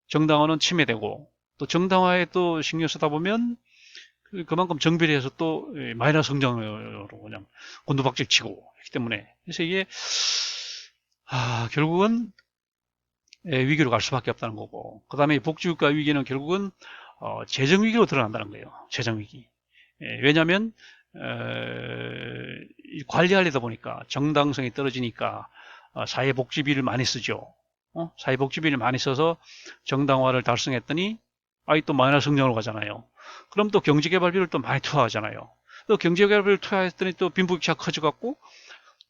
정당화는 침해되고 또 정당화에 또 신경 쓰다 보면 그만큼 정비례해서 또 마이너스 성장으로 그냥 곤두박질 치고 있기 때문에 그래서 이게 결국은 위기로 갈 수밖에 없다는 거고 그 다음에 복지국가 위기는 결국은 재정 위기로 드러난다는 거예요. 재정 위기. 왜냐하면 관리하려다 보니까 정당성이 떨어지니까 사회복지비를 많이 쓰죠. 사회복지비를 많이 써서 정당화를 달성했더니 또 마이너스 성장으로 가잖아요. 그럼 또 경제개발비를 또 많이 투하하잖아요. 또 경제개발비를 투하했더니 또 빈부격차가 커져갖고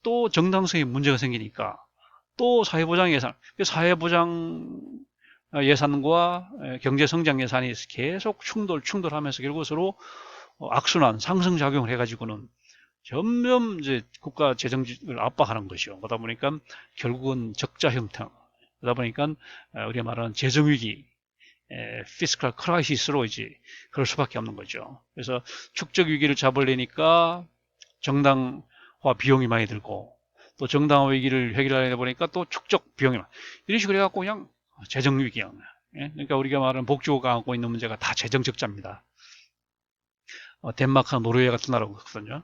또 정당성에 문제가 생기니까 또 사회보장 예산, 사회보장 예산과 경제성장 예산이 계속 충돌하면서 결국 서로 악순환, 상승작용을 해가지고는 점점 이제 국가 재정을 압박하는 것이요. 그러다 보니까 결국은 적자 형태, 그러다 보니까 우리가 말하는 재정위기, 피스컬 크라이시스로 이제 그럴 수밖에 없는 거죠. 그래서 축적 위기를 잡으려니까 정당화 비용이 많이 들고, 또 정당화 위기를 해결하려다 보니까 또 축적 비용이 많이, 이런 식으로 해갖고 그냥 재정 위기야. 예? 그러니까 우리가 말하는 복지국가가 안고 있는 문제가 다 재정 적자입니다. 덴마크나 노르웨이 같은 나라가 그렇거든요.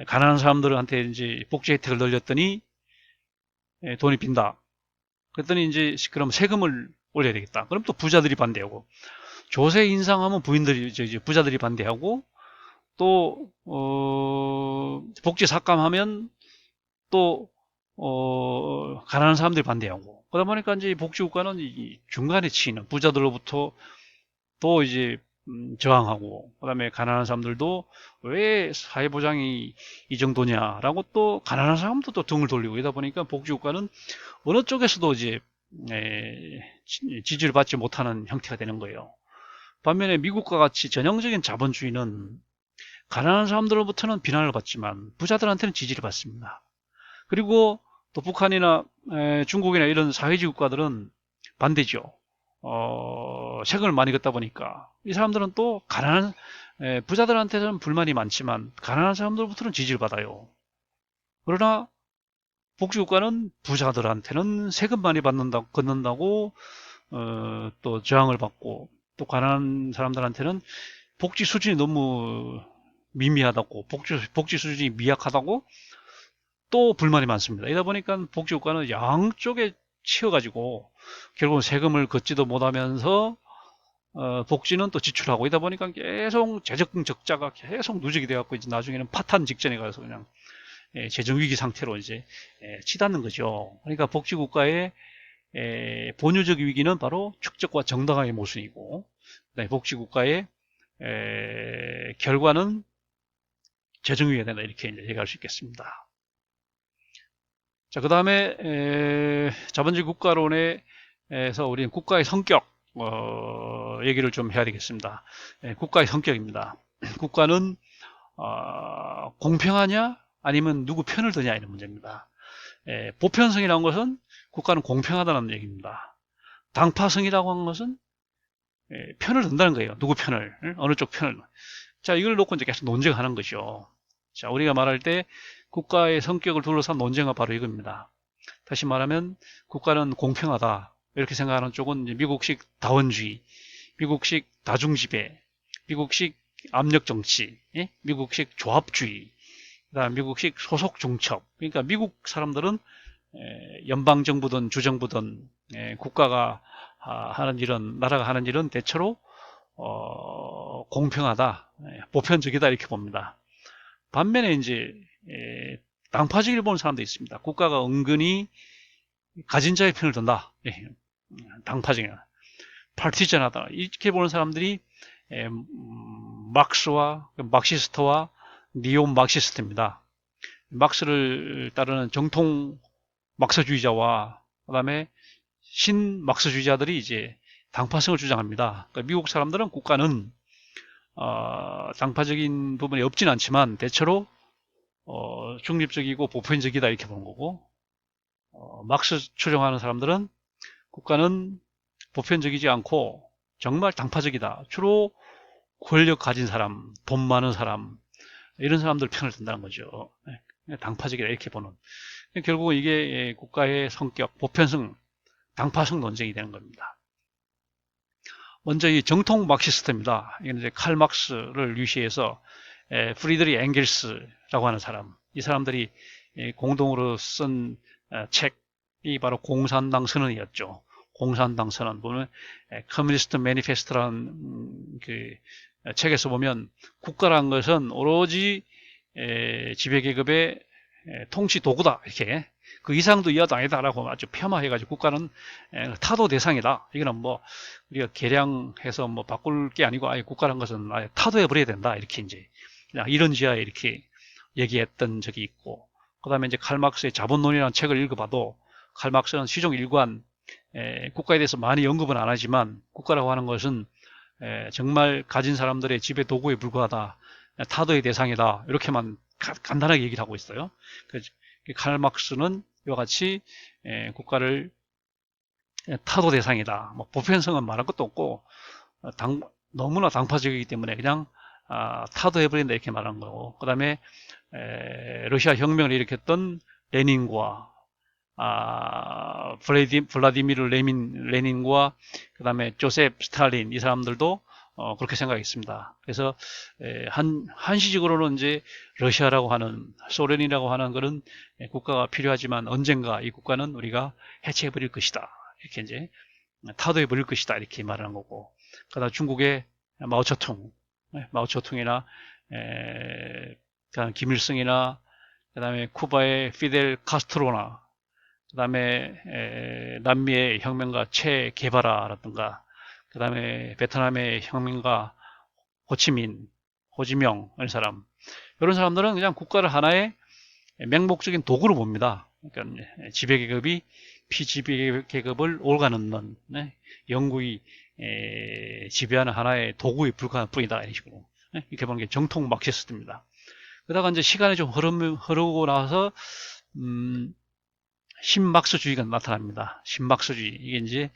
가난한 사람들한테 이제 복지 혜택을 늘렸더니 돈이 빈다. 그랬더니 이제 그럼 세금을 올려야 되겠다. 그럼 또 부자들이 반대하고, 조세 인상하면 부자들이 반대하고, 또 복지 삭감하면 또 가난한 사람들이 반대하고, 그러다 보니까 이제 복지국가는 이 중간에 치이는 부자들로부터 또 이제 저항하고, 그 다음에 가난한 사람들도 왜 사회보장이 이 정도냐라고 또 가난한 사람도 또 등을 돌리고, 이러다 보니까 복지국가는 어느 쪽에서도 이제 지지를 받지 못하는 형태가 되는 거예요. 반면에 미국과 같이 전형적인 자본주의는 가난한 사람들로부터는 비난을 받지만 부자들한테는 지지를 받습니다. 그리고 또 북한이나 중국이나 이런 사회주의 국가들은 반대죠. 세금을 많이 걷다 보니까 이 사람들은 또 가난한 부자들한테는 불만이 많지만 가난한 사람들로부터는 지지를 받아요. 그러나 복지국가는 부자들한테는 세금 많이 걷는다고 또 저항을 받고, 또 가난한 사람들한테는 복지 수준이 너무 미미하다고, 복지 수준이 미약하다고 또 불만이 많습니다. 이러다 보니까 복지국가는 양쪽에 치여가지고 결국은 세금을 걷지도 못하면서 복지는 또 지출하고, 이러다 보니까 계속 재정 적자가 계속 누적이 돼갖고 이제 나중에는 파탄 직전에 가서 그냥 재정 위기 상태로 이제 치닫는 거죠. 그러니까 복지국가의 본유적 위기는 바로 축적과 정당화의 모순이고, 복지국가의 결과는 재정 위기가 된다, 이렇게 이제 얘기할 수 있겠습니다. 자, 그 다음에 자본주의 국가론에서 우리는 국가의 성격 얘기를 좀 해야 되겠습니다. 국가의 성격입니다. 국가는 공평하냐 아니면 누구 편을 드냐, 이런 문제입니다. 보편성이라는 것은 국가는 공평하다는 얘기입니다. 당파성이라고 하는 것은 편을 든다는 거예요. 누구 편을, 어느 쪽 편을. 자, 이걸 놓고 이제 계속 논쟁하는 거죠. 자, 우리가 말할 때 국가의 성격을 둘러싼 논쟁은 바로 이겁니다. 다시 말하면 국가는 공평하다, 이렇게 생각하는 쪽은 미국식 다원주의, 미국식 다중지배, 미국식 압력정치, 미국식 조합주의, 그다음 미국식 소속중첩. 그러니까 미국 사람들은 연방정부든 주정부든 국가가 하는 일은, 나라가 하는 일은 대체로 공평하다, 보편적이다, 이렇게 봅니다. 반면에 이제 당파적으로 보는 사람도 있습니다. 국가가 은근히 가진 자의 편을 든다. 당파적이다, 파티전하다, 이렇게 보는 사람들이 막시스트와 니온 막시스트입니다. 막스를 따르는 정통 막스주의자와 그 다음에 신막스주의자들이 이제 당파성을 주장합니다. 그러니까 미국 사람들은 국가는 당파적인 부분이 없진 않지만 대체로 중립적이고 보편적이다, 이렇게 보는 거고, 막스 추종하는 사람들은 국가는 보편적이지 않고 정말 당파적이다, 주로 권력 가진 사람, 돈 많은 사람, 이런 사람들 편을 든다는 거죠. 당파적이다, 이렇게 보는. 결국은 이게 국가의 성격, 보편성, 당파성 논쟁이 되는 겁니다. 먼저 이 정통 막시스트입니다. 이건 이제 칼 막스를 유시해서 프리드리 엥겔스라고 하는 사람, 이 사람들이 공동으로 쓴 책이 바로 공산당 선언이었죠. 공산당 선언 보면 커뮤니스트 매니페스토라는 그 책에서 보면 국가란 것은 오로지 지배계급의 통치 도구다, 이렇게, 그 이상도 이하도 아니다라고 아주 폄하해가지고 국가는 타도 대상이다. 이거는 뭐 우리가 개량해서 뭐 바꿀 게 아니고 아예 국가란 것은 아예 타도해버려야 된다, 이렇게 이제 이런 지하에 이렇게 얘기했던 적이 있고, 그 다음에 이제 칼막스의 자본론이라는 책을 읽어봐도 칼막스는 시종 일관 국가에 대해서 많이 언급은 안 하지만 국가라고 하는 것은 정말 가진 사람들의 지배 도구에 불과하다, 타도의 대상이다, 이렇게만 간단하게 얘기를 하고 있어요. 칼 막스는 이와 같이 국가를 타도 대상이다, 뭐 보편성은 말할 것도 없고 너무나 당파적이기 때문에 그냥 타도해버린다 이렇게 말하는 거고, 그 다음에 러시아 혁명을 일으켰던 레닌과 블라디미르 레닌과 그 다음에 조셉 스탈린, 이 사람들도 그렇게 생각했습니다. 그래서 한시적으로는 이제 러시아라고 하는, 소련이라고 하는 그런 국가가 필요하지만 언젠가 이 국가는 우리가 해체해버릴 것이다, 이렇게 이제 타도해버릴 것이다 이렇게 말하는 거고, 그 다음 중국의 마오쩌퉁이나 김일성이나 그 다음에 쿠바의 피델 카스트로나, 그 다음에 남미의 혁명가 체 게바라라든가, 그 다음에 베트남의 혁명가 호치민, 호지명 이런 사람, 이런 사람들은 그냥 국가를 하나의 맹목적인 도구로 봅니다. 그러니까 지배계급이 피지배계급을 올가놓는, 영구히 지배하는 하나의 도구에 불과한 뿐이다, 이런 식으로 이렇게 보는 게 정통 마크시스트입니다. 그러다가 이제 시간이 좀 흐르고 나서 신막스주의가 나타납니다. 신막스주의, 이게 이제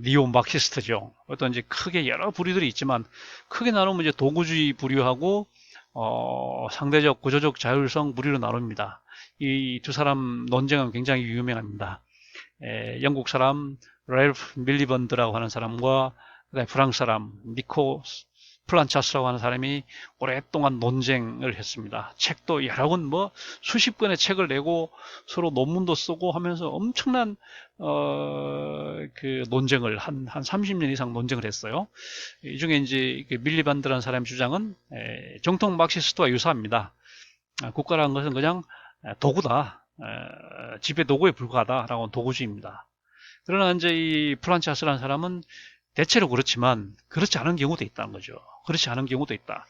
니오 마크시스트죠. 어떤 이제 크게 여러 부류들이 있지만 크게 나누면 이제 도구주의 부류하고 상대적 구조적 자율성 부류로 나눕니다. 이 두 사람 논쟁은 굉장히 유명합니다. 영국 사람 랄프 밀리번드라고 하는 사람과 프랑스 사람 니코 플란차스라고 하는 사람이 오랫동안 논쟁을 했습니다. 책도 여러 권, 수십 권의 책을 내고 서로 논문도 쓰고 하면서 엄청난 그 논쟁을 한 30년 이상 논쟁을 했어요. 이 중에 이제 밀리반드라는 사람의 주장은 정통 마크시스트와 유사합니다. 국가라는 것은 그냥 도구다, 지배 도구에 불과하다라고 도구주의입니다. 그러나 이제 이 프란차스라는 사람은 대체로 그렇지만 그렇지 않은 경우도 있다는 거죠. 그렇지 않은 경우도 있다.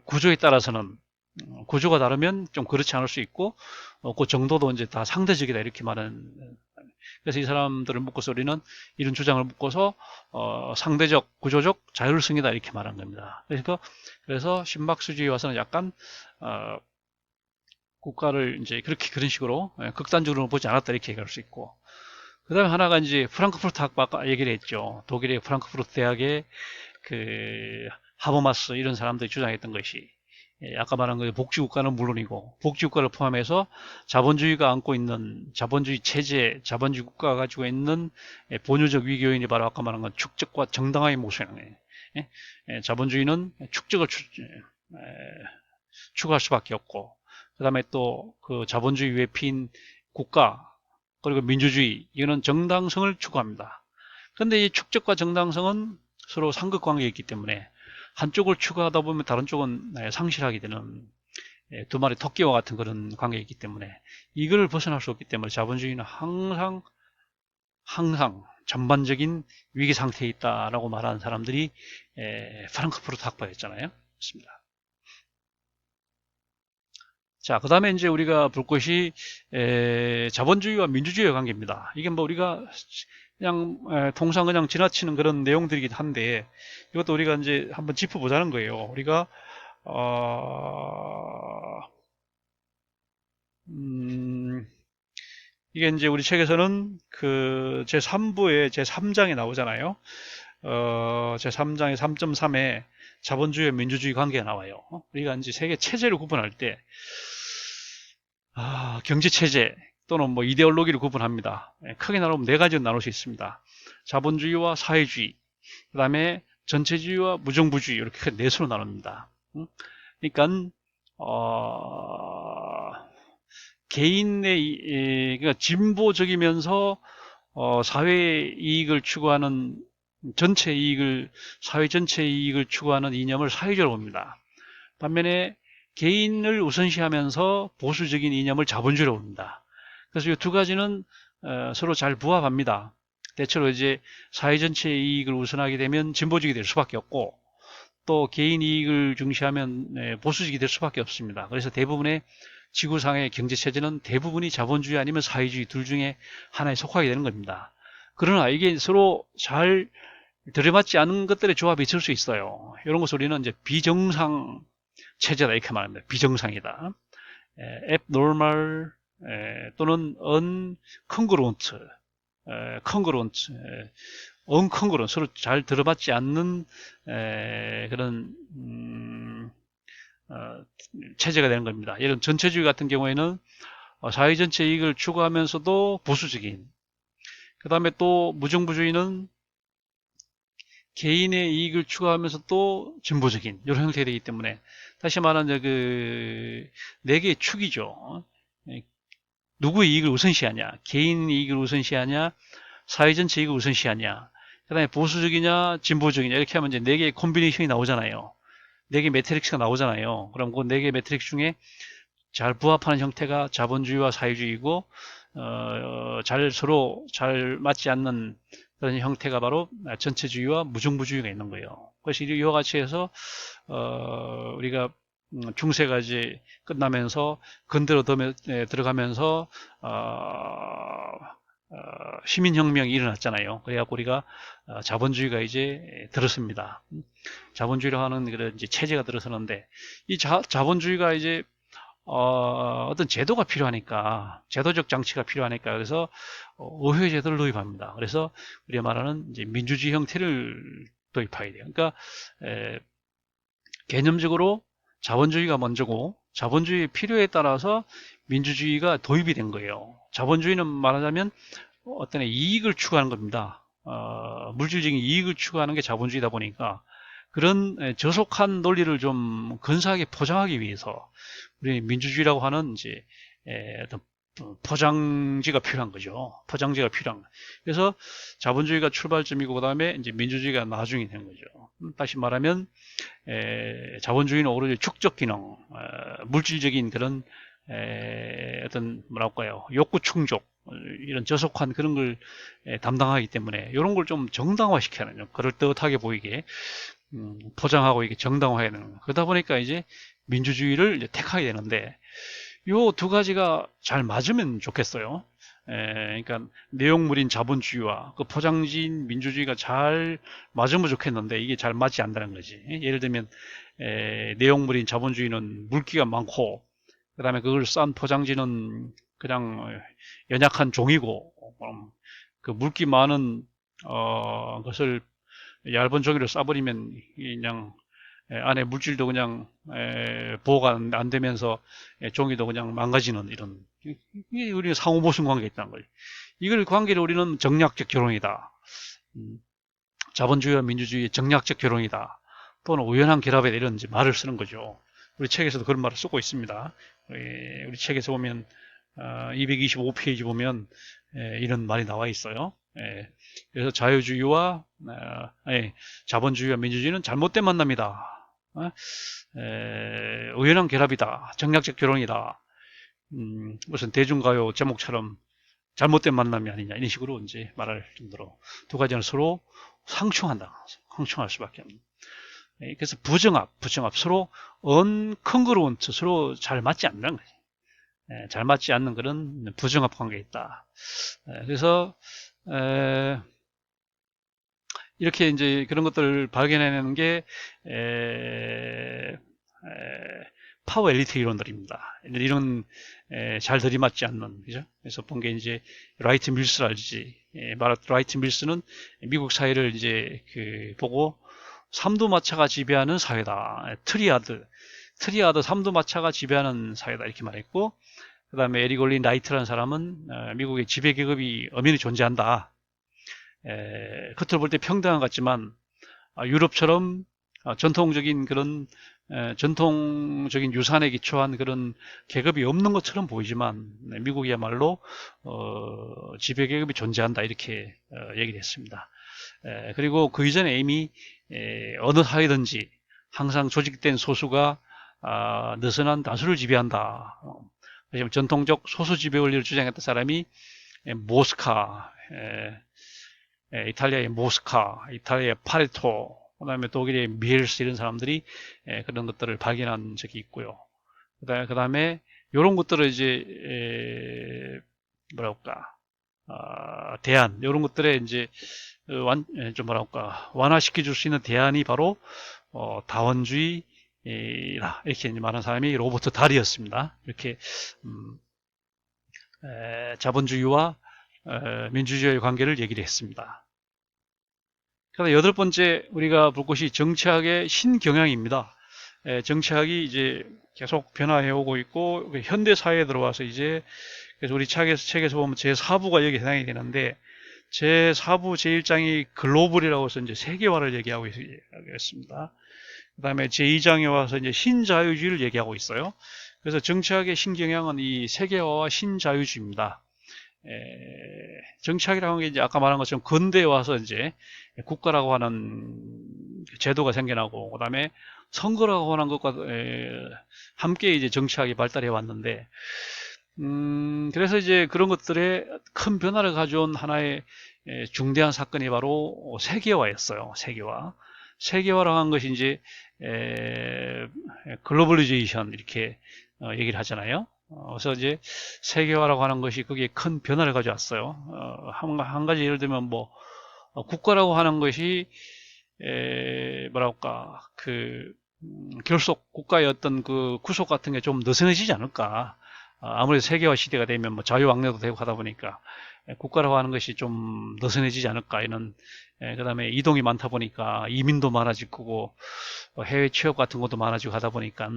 구조에 따라서는 구조가 다르면 좀 그렇지 않을 수 있고, 그 정도도 이제 다 상대적이다 이렇게 말하는. 그래서 이 사람들을 묶어서 우리는 이런 주장을 묶어서 상대적 구조적 자율성이다 이렇게 말한 겁니다. 그래서 신박수주의에 와서는 약간 국가를 이제 그런 식으로 극단적으로 보지 않았다 이렇게 얘기할 수 있고, 그 다음에 하나가 이제 프랑크푸르트 학파 얘기를 했죠. 독일의 프랑크푸르트 대학의 그 하버마스 이런 사람들이 주장했던 것이, 아까 말한 그 복지국가는 물론이고 복지국가를 포함해서 자본주의가 안고 있는 자본주의 체제, 자본주의 국가가 가지고 있는 본유적 위기 요인이 바로 아까 말한 건 축적과 정당화의 모순이에요. 자본주의는 축적을 추구할 수밖에 없고, 그 다음에 또 그 자본주의 외피인 국가 그리고 민주주의, 이거는 정당성을 추구합니다. 그런데 이 축적과 정당성은 서로 상극관계에 있기 때문에 한쪽을 추구하다 보면 다른 쪽은 상실하게 되는 두 마리 토끼와 같은 그런 관계에 있기 때문에 이걸 벗어날 수 없기 때문에 자본주의는 항상 전반적인 위기 상태에 있다라고 말하는 사람들이 프랑크푸르트 학파였잖아요. 그렇습니다. 자, 그 다음에 이제 우리가 볼 것이 자본주의와 민주주의의 관계입니다. 이게 우리가 그냥 통상 그냥 지나치는 그런 내용들이긴 한데 이것도 우리가 이제 한번 짚어보자는 거예요. 우리가 이게 이제 우리 책에서는 그 제3부의 제3장에 나오잖아요. 제3장의 3.3에 자본주의와 민주주의 관계가 나와요. 우리가 이제 세계 체제를 구분할 때 경제체제 또는 이데올로기를 구분합니다. 크게 나누면 네 가지로 나눌 수 있습니다. 자본주의와 사회주의, 그 다음에 전체주의와 무정부주의, 이렇게 네 수로 나눕니다. 그러니까 개인의 그러니까 진보적이면서 사회 이익을 추구하는 사회 전체 이익을 추구하는 이념을 사회주의로 봅니다. 반면에 개인을 우선시하면서 보수적인 이념을 자본주의로 봅니다. 그래서 이 두 가지는 서로 잘 부합합니다. 대체로 이제 사회 전체의 이익을 우선하게 되면 진보적이 될 수밖에 없고, 또 개인 이익을 중시하면 보수적이 될 수밖에 없습니다. 그래서 대부분의 지구상의 경제체제는 대부분이 자본주의 아니면 사회주의 둘 중에 하나에 속하게 되는 겁니다. 그러나 이게 서로 잘 들여맞지 않은 것들의 조합이 있을 수 있어요. 이런 것을 우리는 이제 비정상 체제다 이렇게 말합니다. 비정상이다. abnormal 또는 uncongruent, 엉컹그런 서로 잘 들어맞지 않는 그런 체제가 되는 겁니다. 예를 들면 전체주의 같은 경우에는 사회 전체 이익을 추구하면서도 보수적인, 그 다음에 또 무정부주의는 개인의 이익을 추구하면서 또 진보적인 이런 형태가 되기 때문에, 다시 말하는 네 개의 축이죠. 누구의 이익을 우선시하냐, 개인 이익을 우선시하냐, 사회 전체 이익을 우선시하냐, 그 다음에 보수적이냐 진보적이냐, 이렇게 하면 이제 네 개의 콤비네이션이 나오잖아요. 네 개 매트릭스가 나오잖아요. 그럼 그 네 개 매트릭스 중에 잘 부합하는 형태가 자본주의와 사회주의이고, 서로 잘 맞지 않는 그런 형태가 바로 전체주의와 무정부주의가 있는 거예요. 그래서 이와 같이 해서 우리가 중세가 이제 끝나면서 근대로 들어가면서 시민혁명이 일어났잖아요. 그래갖고 우리가 자본주의가 이제 들었습니다. 자본주의라고 하는 그런 이제 체제가 들어서는데, 이 자본주의가 이제 어떤 제도가 필요하니까, 제도적 장치가 필요하니까, 그래서 의회 제도를 도입합니다. 그래서 우리가 말하는 이제 민주주의 형태를 도입하게 돼요. 그러니까 개념적으로 자본주의가 먼저고, 자본주의의 필요에 따라서 민주주의가 도입이 된 거예요. 자본주의는 말하자면 어떤 이익을 추구하는 겁니다. 물질적인 이익을 추구하는 게 자본주의다 보니까, 그런 저속한 논리를 좀 근사하게 포장하기 위해서 우리 민주주의라고 하는 이제 어떤 포장지가 필요한 거죠. 포장지가 필요한 거. 그래서 자본주의가 출발점이고, 그 다음에 이제 민주주의가 나중이 된 거죠. 다시 말하면 자본주의는 오로지 축적 기능, 물질적인 그런 어떤 뭐랄까요, 욕구 충족, 이런 저속한 그런 걸 담당하기 때문에 이런 걸 좀 정당화시켜야 하는, 그럴듯하게 보이게 포장하고 이게 정당화해야 되는 거예요. 그러다 보니까 이제 민주주의를 이제 택하게 되는데, 요 두 가지가 잘 맞으면 좋겠어요. 그러니까 내용물인 자본주의와 그 포장지인 민주주의가 잘 맞으면 좋겠는데, 이게 잘 맞지 않는다는 거지. 예를 들면 내용물인 자본주의는 물기가 많고, 그 다음에 그걸 싼 포장지는 그냥 연약한 종이고, 그 물기 많은 것을 얇은 종이로 싸버리면 그냥 안에 물질도 그냥 보호가 안 되면서 종이도 그냥 망가지는, 이런, 이게 우리는 상호보순 관계가 있다는 거예요. 이걸 관계를 우리는 정략적 결혼이다, 자본주의와 민주주의의 정략적 결혼이다, 또는 우연한 결합이다, 이런 이제 말을 쓰는 거죠. 우리 책에서도 그런 말을 쓰고 있습니다. 우리 책에서 보면 225페이지 보면 이런 말이 나와 있어요. 그래서 자유주의와 자본주의와 민주주의는 잘못된 만남이다. 우연한 결합이다. 정략적 결혼이다. 무슨 대중가요 제목처럼 잘못된 만남이 아니냐, 이런 식으로 이제 말할 정도로 두 가지는 서로 상충한다. 상충할 수밖에 없는. 그래서 부정합 서로 언컨그루언트, 서로 잘 맞지 않는 거지. 잘 맞지 않는 그런 부정합 관계에 있다. 그래서 이렇게 이제 그런 것들을 발견해내는 게 파워 엘리트 이론들입니다. 이런 잘 들이맞지 않는, 그죠? 그래서 본 게 이제 라이트 밀스랄지, 라이트 밀스는 미국 사회를 이제 보고 삼두마차가 지배하는 사회다. 트리아드 삼두마차가 지배하는 사회다, 이렇게 말했고, 그 다음에 에릭 올린 라이트라는 사람은 미국의 지배계급이 엄연히 존재한다. 겉으로 볼 때 평등한 것 같지만 유럽처럼 전통적인 그런 전통적인 유산에 기초한 그런 계급이 없는 것처럼 보이지만 미국이야말로 지배계급이 존재한다, 이렇게 얘기를 했습니다. 그리고 그 이전에 이미 어느 사회든지 항상 조직된 소수가 느슨한 다수를 지배한다. 전통적 소수 지배 원리를 주장했던 사람이 모스카, 이탈리아의 모스카, 이탈리아의 파레토, 그 다음에 독일의 미엘스, 이런 사람들이 그런 것들을 발견한 적이 있고요. 그 다음에 이런 것들을 이제 뭐랄까, 대안, 이런 것들에 이제 좀 뭐랄까, 완화시켜 줄 수 있는 대안이 바로 다원주의라, 이렇게 말한 사람이 로버트 달이었습니다. 이렇게 자본주의와 민주주의의 관계를 얘기를 했습니다. 그다음 여덟 번째 우리가 볼 것이 정치학의 신경향입니다. 정치학이 이제 계속 변화해 오고 있고 현대 사회에 들어와서 이제 그래서 우리 책에서 보면 제4부가 여기 해당이 되는데 제4부 제1장이 글로벌이라고 해서 이제 세계화를 얘기하고 있습니다. 그 다음에 제2장에 와서 이제 신자유주의를 얘기하고 있어요. 그래서 정치학의 신경향은 이 세계화와 신자유주의입니다. 정치학이라고 하는 게 이제 아까 말한 것처럼 근대에 와서 이제 국가라고 하는 제도가 생겨나고, 그 다음에 선거라고 하는 것과 함께 이제 정치학이 발달해 왔는데, 그래서 이제 그런 것들에 큰 변화를 가져온 하나의 중대한 사건이 바로 세계화였어요. 세계화. 세계화라고 하는 것이 이제 글로벌리제이션 이렇게 얘기를 하잖아요. 그래서 이제 세계화라고 하는 것이 거기에 큰 변화를 가져왔어요. 한 가지 예를 들면 뭐 국가라고 하는 것이 뭐랄까 결속 국가의 어떤 그 구속 같은 게 좀 느슨해지지 않을까. 아무래도 세계화 시대가 되면 뭐 자유왕래도 되고 하다 보니까 국가라고 하는 것이 좀 느슨해지지 않을까 이런. 그다음에 이동이 많다 보니까 이민도 많아질 거고 해외 취업 같은 것도 많아지고 하다 보니까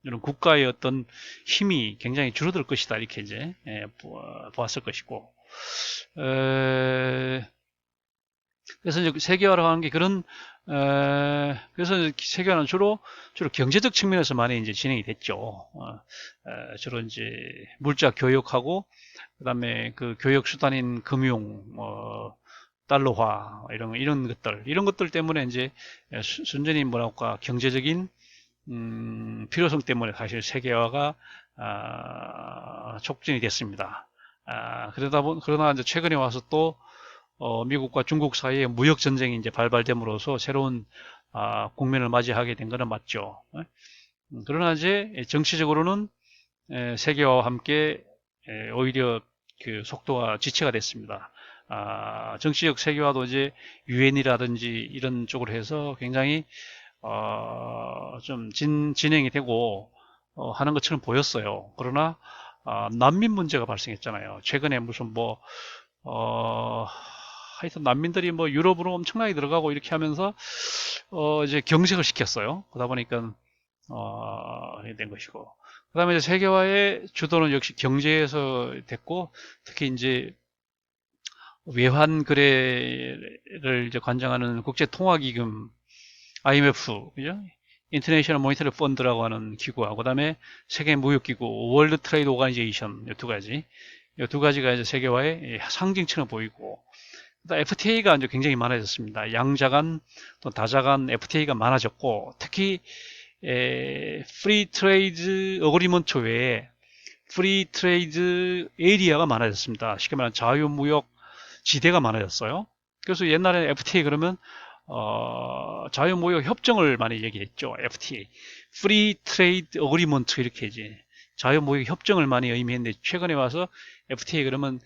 이런 국가의 어떤 힘이 굉장히 줄어들 것이다 이렇게 이제 보았을 것이고. 그래서 이제 세계화라고 하는 게 그런 그래서 세계화는 주로 경제적 측면에서 많이 이제 진행이 됐죠. 주로 이제 물자 교역하고 그다음에 그 교역 수단인 금융, 달러화 이런 것들 때문에 이제 순전히 뭐랄까 경제적인 필요성 때문에 사실 세계화가 촉진이 됐습니다. 그러나 이제 최근에 와서 또 미국과 중국 사이에 무역 전쟁이 이제 발발됨으로써 새로운 국면을 맞이하게 된 것은 맞죠. 그러나 이제 정치적으로는 세계화와 함께 오히려 그 속도가 지체가 됐습니다. 정치적 세계화도 이제 유엔이라든지 이런 쪽으로 해서 굉장히 좀 진행이 되고 하는 것처럼 보였어요. 그러나 난민 문제가 발생했잖아요. 최근에 무슨 뭐 하여튼 난민들이 뭐 유럽으로 엄청나게 들어가고 이렇게 하면서 이제 경색을 시켰어요. 그러다 보니까 된 것이고. 그 다음에 세계화의 주도는 역시 경제에서 됐고, 특히 이제 외환 거래를 이제 관장하는 국제통화기금 IMF, 그죠? 인터내셔널 모니터리 펀드라고 하는 기구하고, 그다음에 세계 무역기구 월드 트레이드 오가니제이션 이 두 가지, 이 두 가지가 이제 세계화의 상징처럼 보이고, FTA가 이제 굉장히 많아졌습니다. 양자간 또 다자간 FTA가 많아졌고, 특히 프리 트레이드 어그리먼트 외에 프리 트레이드 에리아가 많아졌습니다. 쉽게 말하면 자유무역 지대가 많아졌어요. 그래서 옛날에 FTA 그러면 자유무역 협정을 많이 얘기했죠. FTA, 프리 트레이드 어그리먼트 이렇게 이제 자유무역 협정을 많이 의미했는데 최근에 와서 FTA 그러면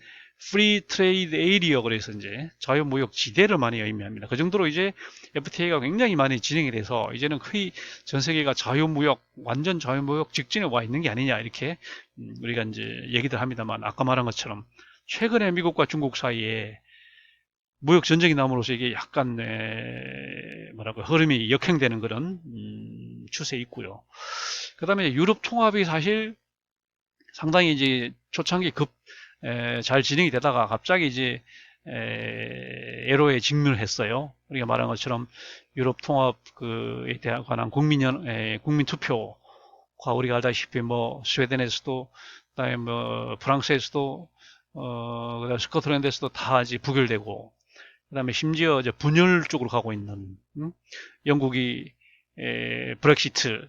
프리 트레이드 에리어 그래서 이제 자유무역 지대를 많이 의미합니다. 그 정도로 이제 FTA가 굉장히 많이 진행이 돼서 이제는 거의 전 세계가 자유무역 완전 자유무역 직전에 와 있는 게 아니냐 이렇게 우리가 이제 얘기들 합니다만 아까 말한 것처럼 최근에 미국과 중국 사이에 무역 전쟁이 남으로써 이게 약간 뭐라고 흐름이 역행되는 그런 추세에 있고요. 그다음에 유럽 통합이 사실 상당히 이제 초창기 잘 진행이 되다가 갑자기 이제 애로에 직면했어요. 우리가 말한 것처럼 유럽 통합 그에 대한 관한 국민 투표가 우리가 알다시피 뭐 스웨덴에서도 그다음에 뭐 프랑스에서도 그다음에 스코틀랜드에서도 다 이제 부결되고 그다음에 심지어 이제 분열 쪽으로 가고 있는 영국이 브렉시트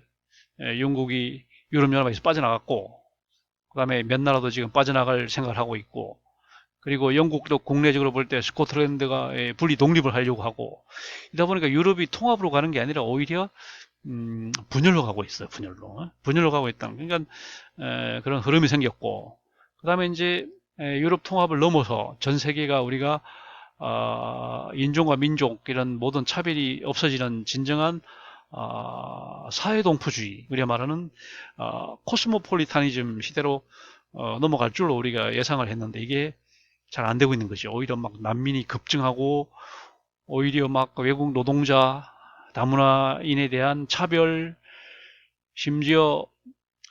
영국이 유럽연합에서 빠져나갔고 그다음에 몇 나라도 지금 빠져나갈 생각을 하고 있고 그리고 영국도 국내적으로 볼 때 스코틀랜드가 분리 독립을 하려고 하고 이러다 보니까 유럽이 통합으로 가는 게 아니라 오히려 분열로 가고 있어요. 분열로 가고 있다는 그러니까 그런 흐름이 생겼고 그다음에 이제 유럽 통합을 넘어서 전 세계가 우리가 인종과 민족 이런 모든 차별이 없어지는 진정한 사회동포주의 우리가 말하는 코스모폴리타니즘 시대로 넘어갈 줄로 우리가 예상을 했는데 이게 잘 안 되고 있는 거죠. 오히려 막 난민이 급증하고 오히려 막 외국 노동자, 다문화인에 대한 차별, 심지어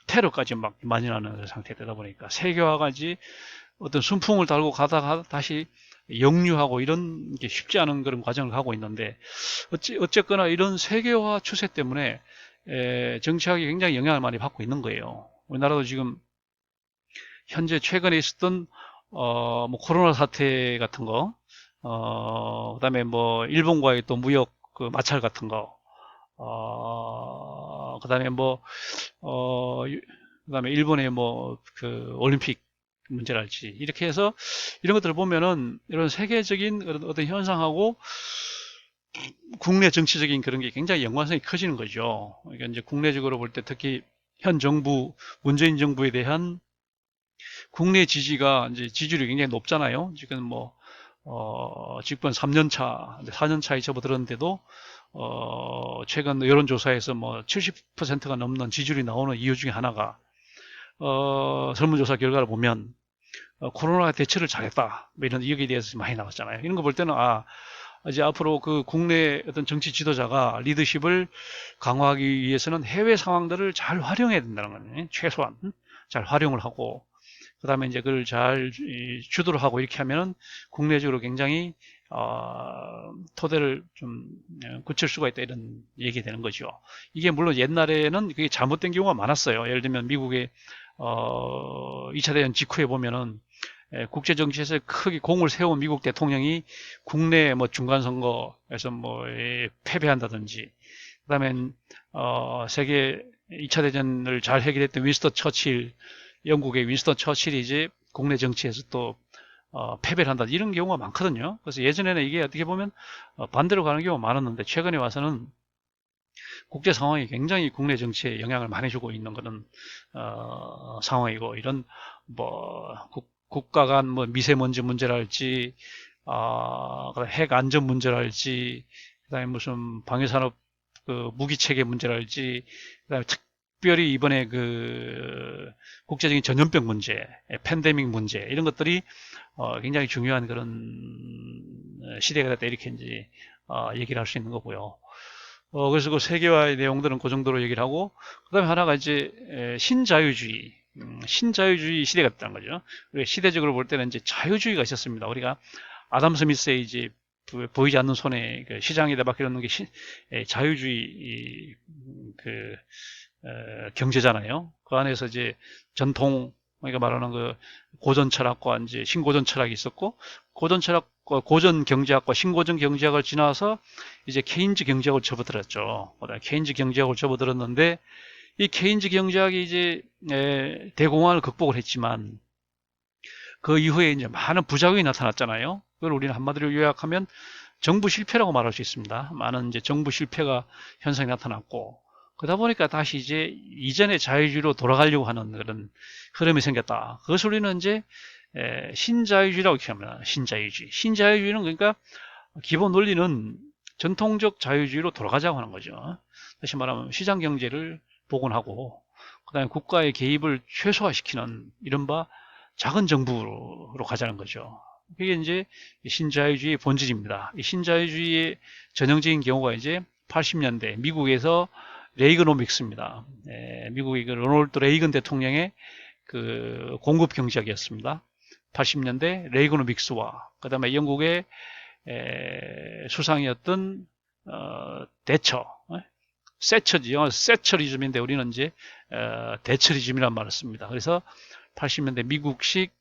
테러까지 막 만연하는 상태 되다 보니까 세계화까지 어떤 순풍을 달고 가다가 다시 역류하고 이런 게 쉽지 않은 그런 과정을 가고 있는데 어쨌거나 이런 세계화 추세 때문에 정치학이 굉장히 영향을 많이 받고 있는 거예요. 우리나라도 지금 현재 최근에 있었던 뭐 코로나 사태 같은 거, 그다음에 뭐 일본과의 또 무역 그 마찰 같은 거, 그다음에 뭐 그다음에 일본의 뭐 그 올림픽 문제랄지 이렇게 해서 이런 것들을 보면은 이런 세계적인 어떤 현상하고 국내 정치적인 그런 게 굉장히 연관성이 커지는 거죠. 그러니까 이제 국내적으로 볼 때 특히 현 정부, 문재인 정부에 대한 국내 지지가 이제 지지율이 굉장히 높잖아요. 지금 뭐, 집권 3년 차, 4년 차에 접어들었는데도, 최근 여론조사에서 뭐 70%가 넘는 지지율이 나오는 이유 중에 하나가, 설문조사 결과를 보면, 코로나 대처를 잘했다. 뭐 이런 여기에 대해서 많이 나왔잖아요. 이런 거 볼 때는, 이제 앞으로 그 국내 어떤 정치 지도자가 리더십을 강화하기 위해서는 해외 상황들을 잘 활용해야 된다는 거예요. 최소한. 잘 활용을 하고, 그 다음에 이제 그걸 잘 주도를 하고 이렇게 하면은 국내적으로 굉장히 토대를 좀 굳힐 수가 있다 이런 얘기 되는 거죠. 이게 물론 옛날에는 그게 잘못된 경우가 많았어요. 예를 들면 미국의 2차 대전 직후에 보면은 국제 정치에서 크게 공을 세운 미국 대통령이 국내 뭐 중간 선거에서 뭐 패배한다든지, 그다음에 세계 2차 대전을 잘 해결했던 윈스턴 처칠, 영국의 윈스턴 처칠이 이제 국내 정치에서 또 패배를 한다 이런 경우가 많거든요. 그래서 예전에는 이게 어떻게 보면 반대로 가는 경우가 많았는데 최근에 와서는 국제 상황이 굉장히 국내 정치에 영향을 많이 주고 있는 그런 상황이고, 이런 뭐 국가 간 뭐 미세먼지 문제랄지, 핵 안전 문제랄지, 그다음에 무슨 방위산업 그 무기 체계 문제랄지, 그다음에 특별히 이번에 그 국제적인 전염병 문제, 팬데믹 문제 이런 것들이 굉장히 중요한 그런 시대가 됐다 이렇게 이제 얘기를 할 수 있는 거고요. 그래서 그 세계화의 내용들은 그 정도로 얘기를 하고, 그 다음에 하나가 이제 신자유주의, 신자유주의 시대가 됐다는 거죠. 우리가 시대적으로 볼 때는 이제 자유주의가 있었습니다. 우리가 아담 스미스의 이제 보이지 않는 손에 그 시장에다 맡겨놓는 게 자유주의 그 경제잖아요. 그 안에서 이제 전통, 우리가 말하는 그 고전 철학과 이제 신고전 철학이 있었고, 고전 철학, 고전 경제학과 신고전 경제학을 지나서 이제 케인즈 경제학을 접어들었죠. 케인즈 경제학을 접어들었는데, 이 케인즈 경제학이 이제 대공황을 극복을 했지만 그 이후에 이제 많은 부작용이 나타났잖아요. 그걸 우리는 한마디로 요약하면 정부 실패라고 말할 수 있습니다. 많은 이제 정부 실패가 현상이 나타났고, 그러다 보니까 다시 이제 이전의 자유주의로 돌아가려고 하는 그런 흐름이 생겼다. 그것을 우리는 이제 신자유주의라고 얘기합니다. 신자유주의. 신자유주의는 그러니까 기본 논리는 전통적 자유주의로 돌아가자고 하는 거죠. 다시 말하면 시장 경제를 복원하고, 그다음에 국가의 개입을 최소화시키는 이른바 작은 정부로 가자는 거죠. 그게 이제 신자유주의의 본질입니다. 이 신자유주의의 전형적인 경우가 이제 80년대 미국에서 레이거노믹스입니다. 미국의 그 로널드 레이건 대통령의 그 공급 경제학이었습니다. 80년대 레이거노믹스와 그 다음에 영국의 수상이었던 대처, 세처지, 영어 세처리즘인데 우리는 이제 대처리즘이라는 말을 씁니다. 그래서 80년대 미국식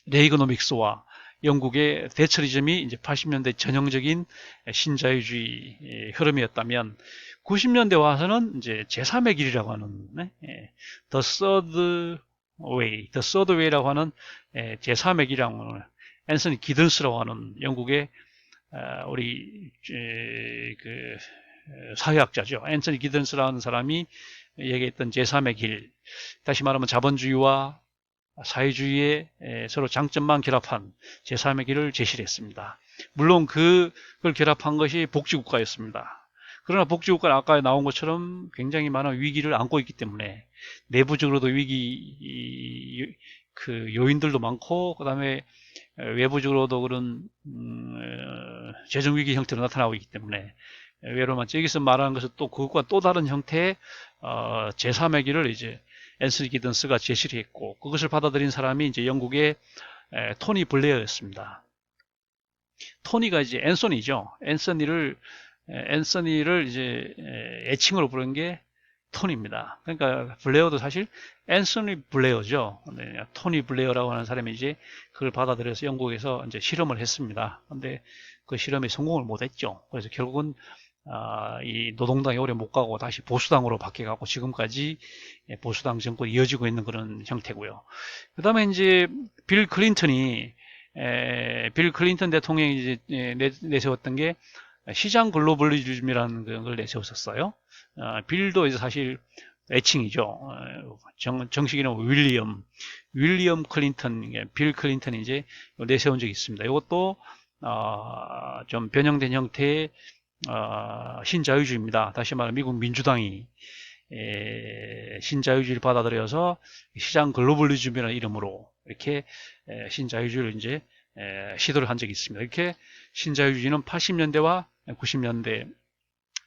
레이거노믹스와 영국의 대처리즘이 이제 80년대 전형적인 신자유주의 흐름이었다면 90년대 와서는 이제 제3의 길이라고 하는 The Third Way, The Third Way라고 하는 제3의 길이라고 하는 앤서니 기든스라고 하는 영국의 우리 그 사회학자죠. 앤서니 기든스라는 사람이 얘기했던 제3의 길, 다시 말하면 자본주의와 사회주의의 서로 장점만 결합한 제3의 길을 제시를 했습니다. 물론 그걸 결합한 것이 복지국가였습니다. 그러나 복지국가는 아까 나온 것처럼 굉장히 많은 위기를 안고 있기 때문에 내부적으로도 위기 그 요인들도 많고, 그 다음에 외부적으로도 그런 재정위기 형태로 나타나고 있기 때문에 외로만 여기서 말하는 것은 또 그것과 또 다른 형태의 제3의 길을 이제 앤서니 기든스가 제시를 했고 그것을 받아들인 사람이 이제 영국의 토니 블레어였습니다. 토니가 이제 앤서니죠. 앤서니를 이제 애칭으로 부른 게 토니입니다. 그러니까 블레어도 사실 앤서니 블레어죠. 네, 토니 블레어라고 하는 사람이 이제 그걸 받아들여서 영국에서 이제 실험을 했습니다. 근데 그 실험에 성공을 못했죠. 그래서 결국은 이 노동당이 오래 못 가고 다시 보수당으로 바뀌어가고 지금까지 보수당 정권이 이어지고 있는 그런 형태고요. 그 다음에 이제 빌 클린턴 대통령이 이제 내세웠던 게 시장 글로벌리즘이라는 걸 내세웠었어요. 빌도 이제 사실 애칭이죠. 정식 이름 윌리엄 클린턴, 빌 클린턴이 이제 내세운 적이 있습니다. 이것도 좀 변형된 형태의 신자유주의입니다. 다시 말해 미국 민주당이 신자유주의를 받아들여서 시장 글로벌리즘이라는 이름으로 이렇게 신자유주의를 이제 시도를 한 적이 있습니다. 이렇게 신자유주의는 80년대와 90년대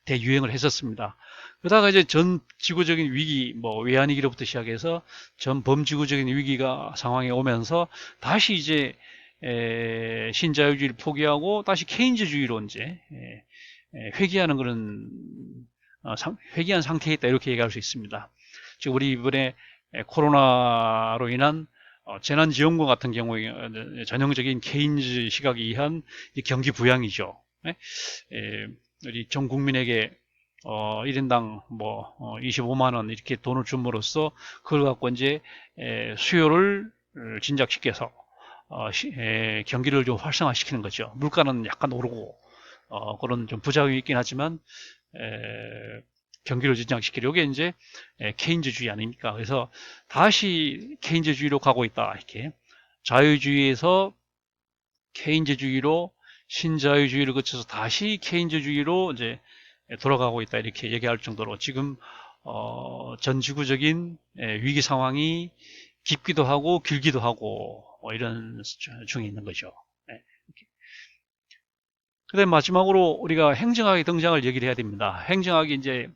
대유행을 했었습니다. 그러다가 이제 전 지구적인 위기, 뭐 외환위기로부터 시작해서 전 범지구적인 위기가 상황에 오면서 다시 이제 신자유주의를 포기하고 다시 케인즈주의로 이제 회귀하는 그런 회귀한 상태에 있다 이렇게 얘기할 수 있습니다. 즉 우리 이번에 코로나로 인한 재난지원금 같은 경우에 전형적인 케인즈 시각에 의한 경기 부양이죠. 우리 전 국민에게 1인당 뭐 25만 원 이렇게 돈을 줌으로써 그걸 갖고 이제 수요를 진작시켜서 경기를 좀 활성화시키는 거죠. 물가는 약간 오르고 그런 좀 부작용이 있긴 하지만 경기를 진작시키려고 이제 케인즈주의 아닙니까? 그래서 다시 케인즈주의로 가고 있다. 이렇게 자유주의에서 케인즈주의로 신자유주의를 거쳐서 다시 케인즈주의로 이제 돌아가고 있다. 이렇게 얘기할 정도로 지금 전 지구적인 위기 상황이 깊기도 하고 길기도 하고 이런 중에 있는 거죠. 그다음 마지막으로 우리가 행정학의 등장을 얘기를 해야 됩니다. 행정학이 이제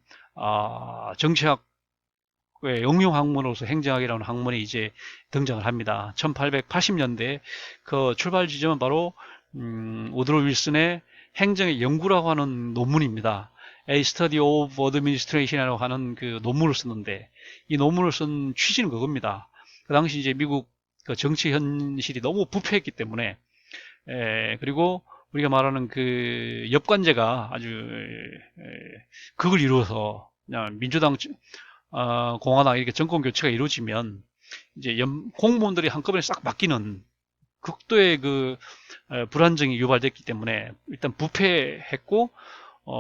정치학의 응용 학문으로서 행정학이라는 학문이 이제 등장을 합니다. 1880년대 그 출발 지점은 바로 우드로 윌슨의 행정의 연구라고 하는 논문입니다. A Study of Administration이라고 하는 그 논문을 썼는데 이 논문을 쓴 취지는 그겁니다. 그 당시 이제 미국 그 정치 현실이 너무 부패했기 때문에 그리고 우리가 말하는 그 엽관제가 아주 극을 이루어서 그냥 민주당 공화당 이렇게 정권 교체가 이루어지면 이제 공무원들이 한꺼번에 싹 바뀌는 극도의 그 불안정이 유발됐기 때문에 일단 부패했고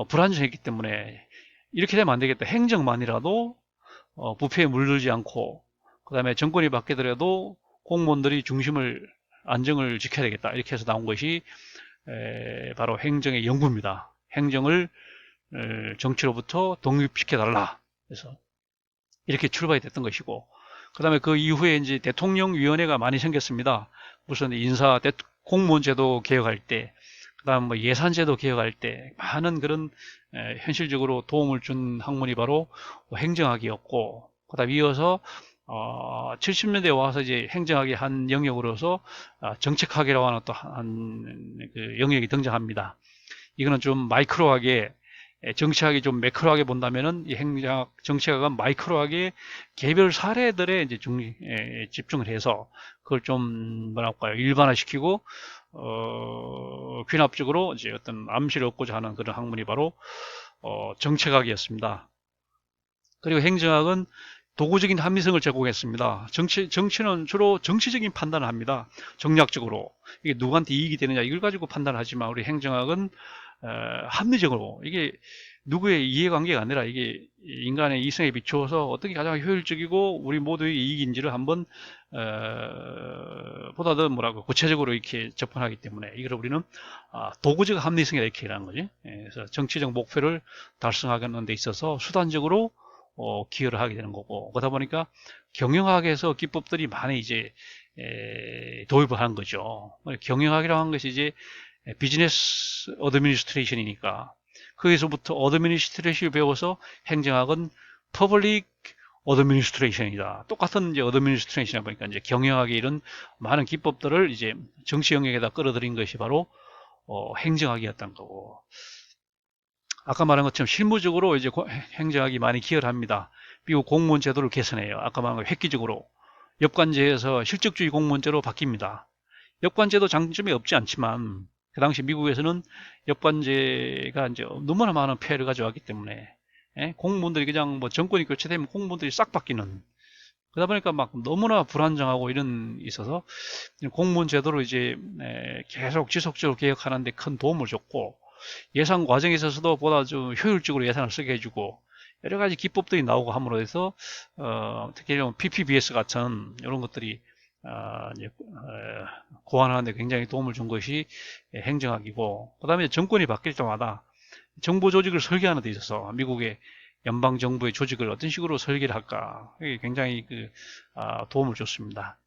불안정했기 때문에 이렇게 되면 안 되겠다. 행정만이라도 부패에 물들지 않고 그 다음에 정권이 바뀌더라도 공무원들이 중심을 안정을 지켜야 되겠다. 이렇게 해서 나온 것이 바로 행정의 연구입니다. 행정을 정치로부터 독립시켜달라. 그래서 이렇게 출발이 됐던 것이고, 그 다음에 그 이후에 이제 대통령위원회가 많이 생겼습니다. 무슨 공무원제도 개혁할 때, 그 다음 뭐 예산제도 개혁할 때, 많은 그런 현실적으로 도움을 준 학문이 바로 행정학이었고, 그 다음 이어서 70년대에 와서 이제 행정학의 한 영역으로서 정책학이라고 하는 또 그 영역이 등장합니다. 이거는 좀 마이크로하게 정치학이 좀 매크로하게 본다면은 이 행정학, 정치학은 마이크로하게 개별 사례들에 이제 집중을 해서 그걸 좀 뭐랄까요 일반화시키고 귀납적으로 이제 어떤 암시를 얻고자 하는 그런 학문이 바로 정책학이었습니다. 그리고 행정학은 도구적인 합리성을 제공했습니다. 정치는 주로 정치적인 판단을 합니다. 정략적으로. 이게 누구한테 이익이 되느냐, 이걸 가지고 판단하지만, 우리 행정학은, 합리적으로, 이게 누구의 이해관계가 아니라, 이게 인간의 이성에 비추어서 어떻게 가장 효율적이고, 우리 모두의 이익인지를 한번, 보다 더 구체적으로 이렇게 접근하기 때문에, 이걸 우리는, 도구적 합리성이라 이렇게 얘기하는 거지. 그래서 정치적 목표를 달성하는 데 있어서 수단적으로 기여를 하게 되는 거고, 그러다 보니까 경영학에서 기법들이 많이 이제 도입을 하는 거죠. 경영학이라고 하는 것이 이제 비즈니스 어드미니스트레이션이니까 거기서부터 어드미니스트레이션을 배워서 행정학은 퍼블릭 어드미니스트레이션이다. 똑같은 이제 어드미니스트레이션이다 보니까 이제 경영학의 이런 많은 기법들을 이제 정치 영역에다 끌어들인 것이 바로 행정학이었던 거고, 아까 말한 것처럼 실무적으로 이제 행정학이 많이 기여를 합니다. 미국 공무원 제도를 개선해요. 아까 말한 것 획기적으로 역관제에서 실적주의 공무원제로 바뀝니다. 역관제도 장점이 없지 않지만 그 당시 미국에서는 역관제가 이제 너무나 많은 폐해를 가져왔기 때문에 공무원들이 그냥 뭐 정권이 교체되면 공무원들이 싹 바뀌는, 그러다 보니까 막 너무나 불안정하고 이런 있어서 공무원 제도를 이제 계속 지속적으로 개혁하는 데 큰 도움을 줬고, 예산 과정에 있어서도 보다 좀 효율적으로 예산을 쓰게 해주고 여러 가지 기법들이 나오고 함으로 해서 특히 이런 PPBS 같은 이런 것들이 이제, 고안하는 데 굉장히 도움을 준 것이 행정학이고, 그 다음에 정권이 바뀔 때마다 정보 조직을 설계하는 데 있어서 미국의 연방 정부의 조직을 어떤 식으로 설계를 할까, 이게 굉장히 도움을 줬습니다.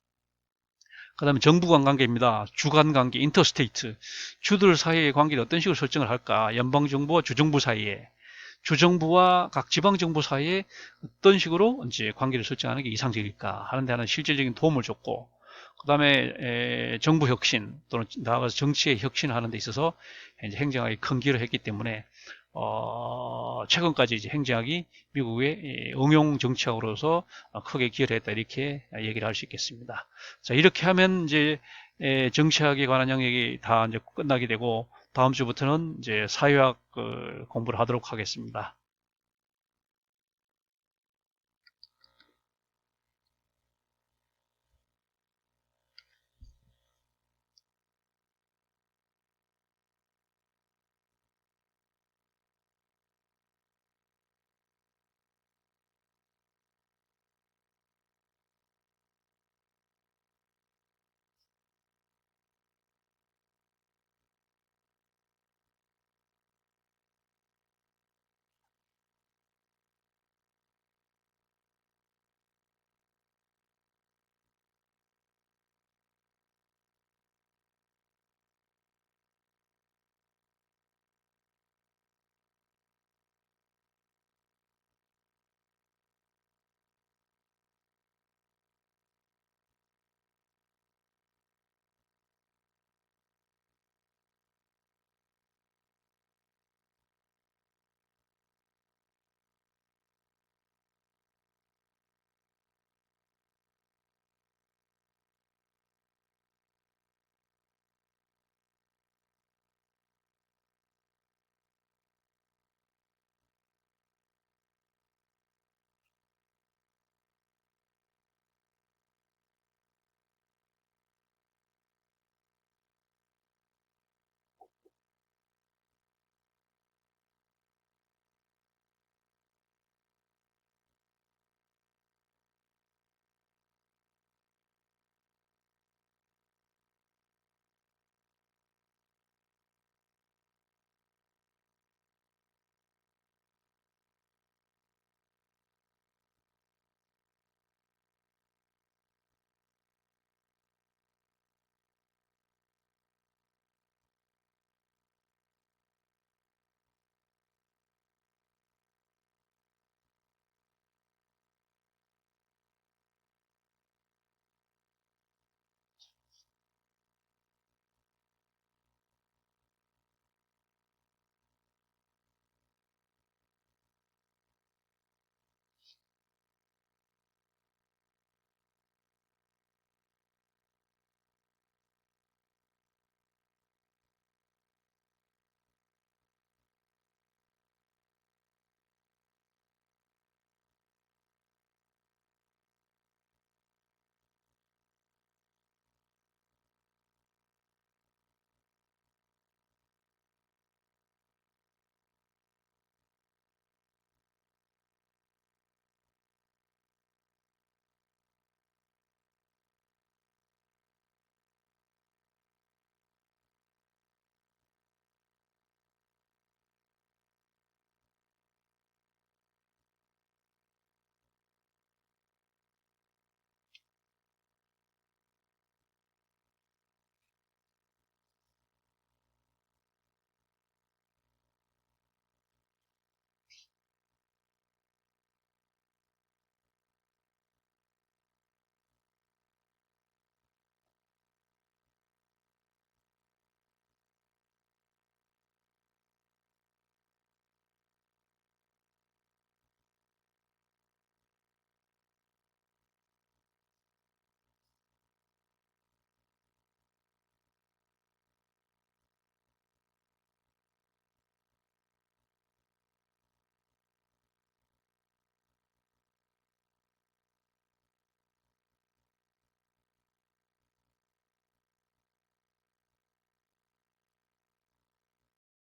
그 다음에 정부 간 관계입니다. 주간 관계, 인터스테이트. 주들 사이의 관계를 어떤 식으로 설정을 할까? 연방정부와 주정부 사이에, 주정부와 각 지방정부 사이에 어떤 식으로 이제 관계를 설정하는 게 이상적일까 하는 데 하는 실질적인 도움을 줬고, 그 다음에 정부 혁신 또는 나아가서 정치의 혁신을 하는 데 있어서 이제 행정학이 큰 기여를 했기 때문에 최근까지 이제 행정학이 미국의 응용 정치학으로서 크게 기여를 했다, 이렇게 얘기를 할 수 있겠습니다. 자, 이렇게 하면 이제 정치학에 관한 영역이 다 이제 끝나게 되고, 다음 주부터는 이제 사회학 공부를 하도록 하겠습니다.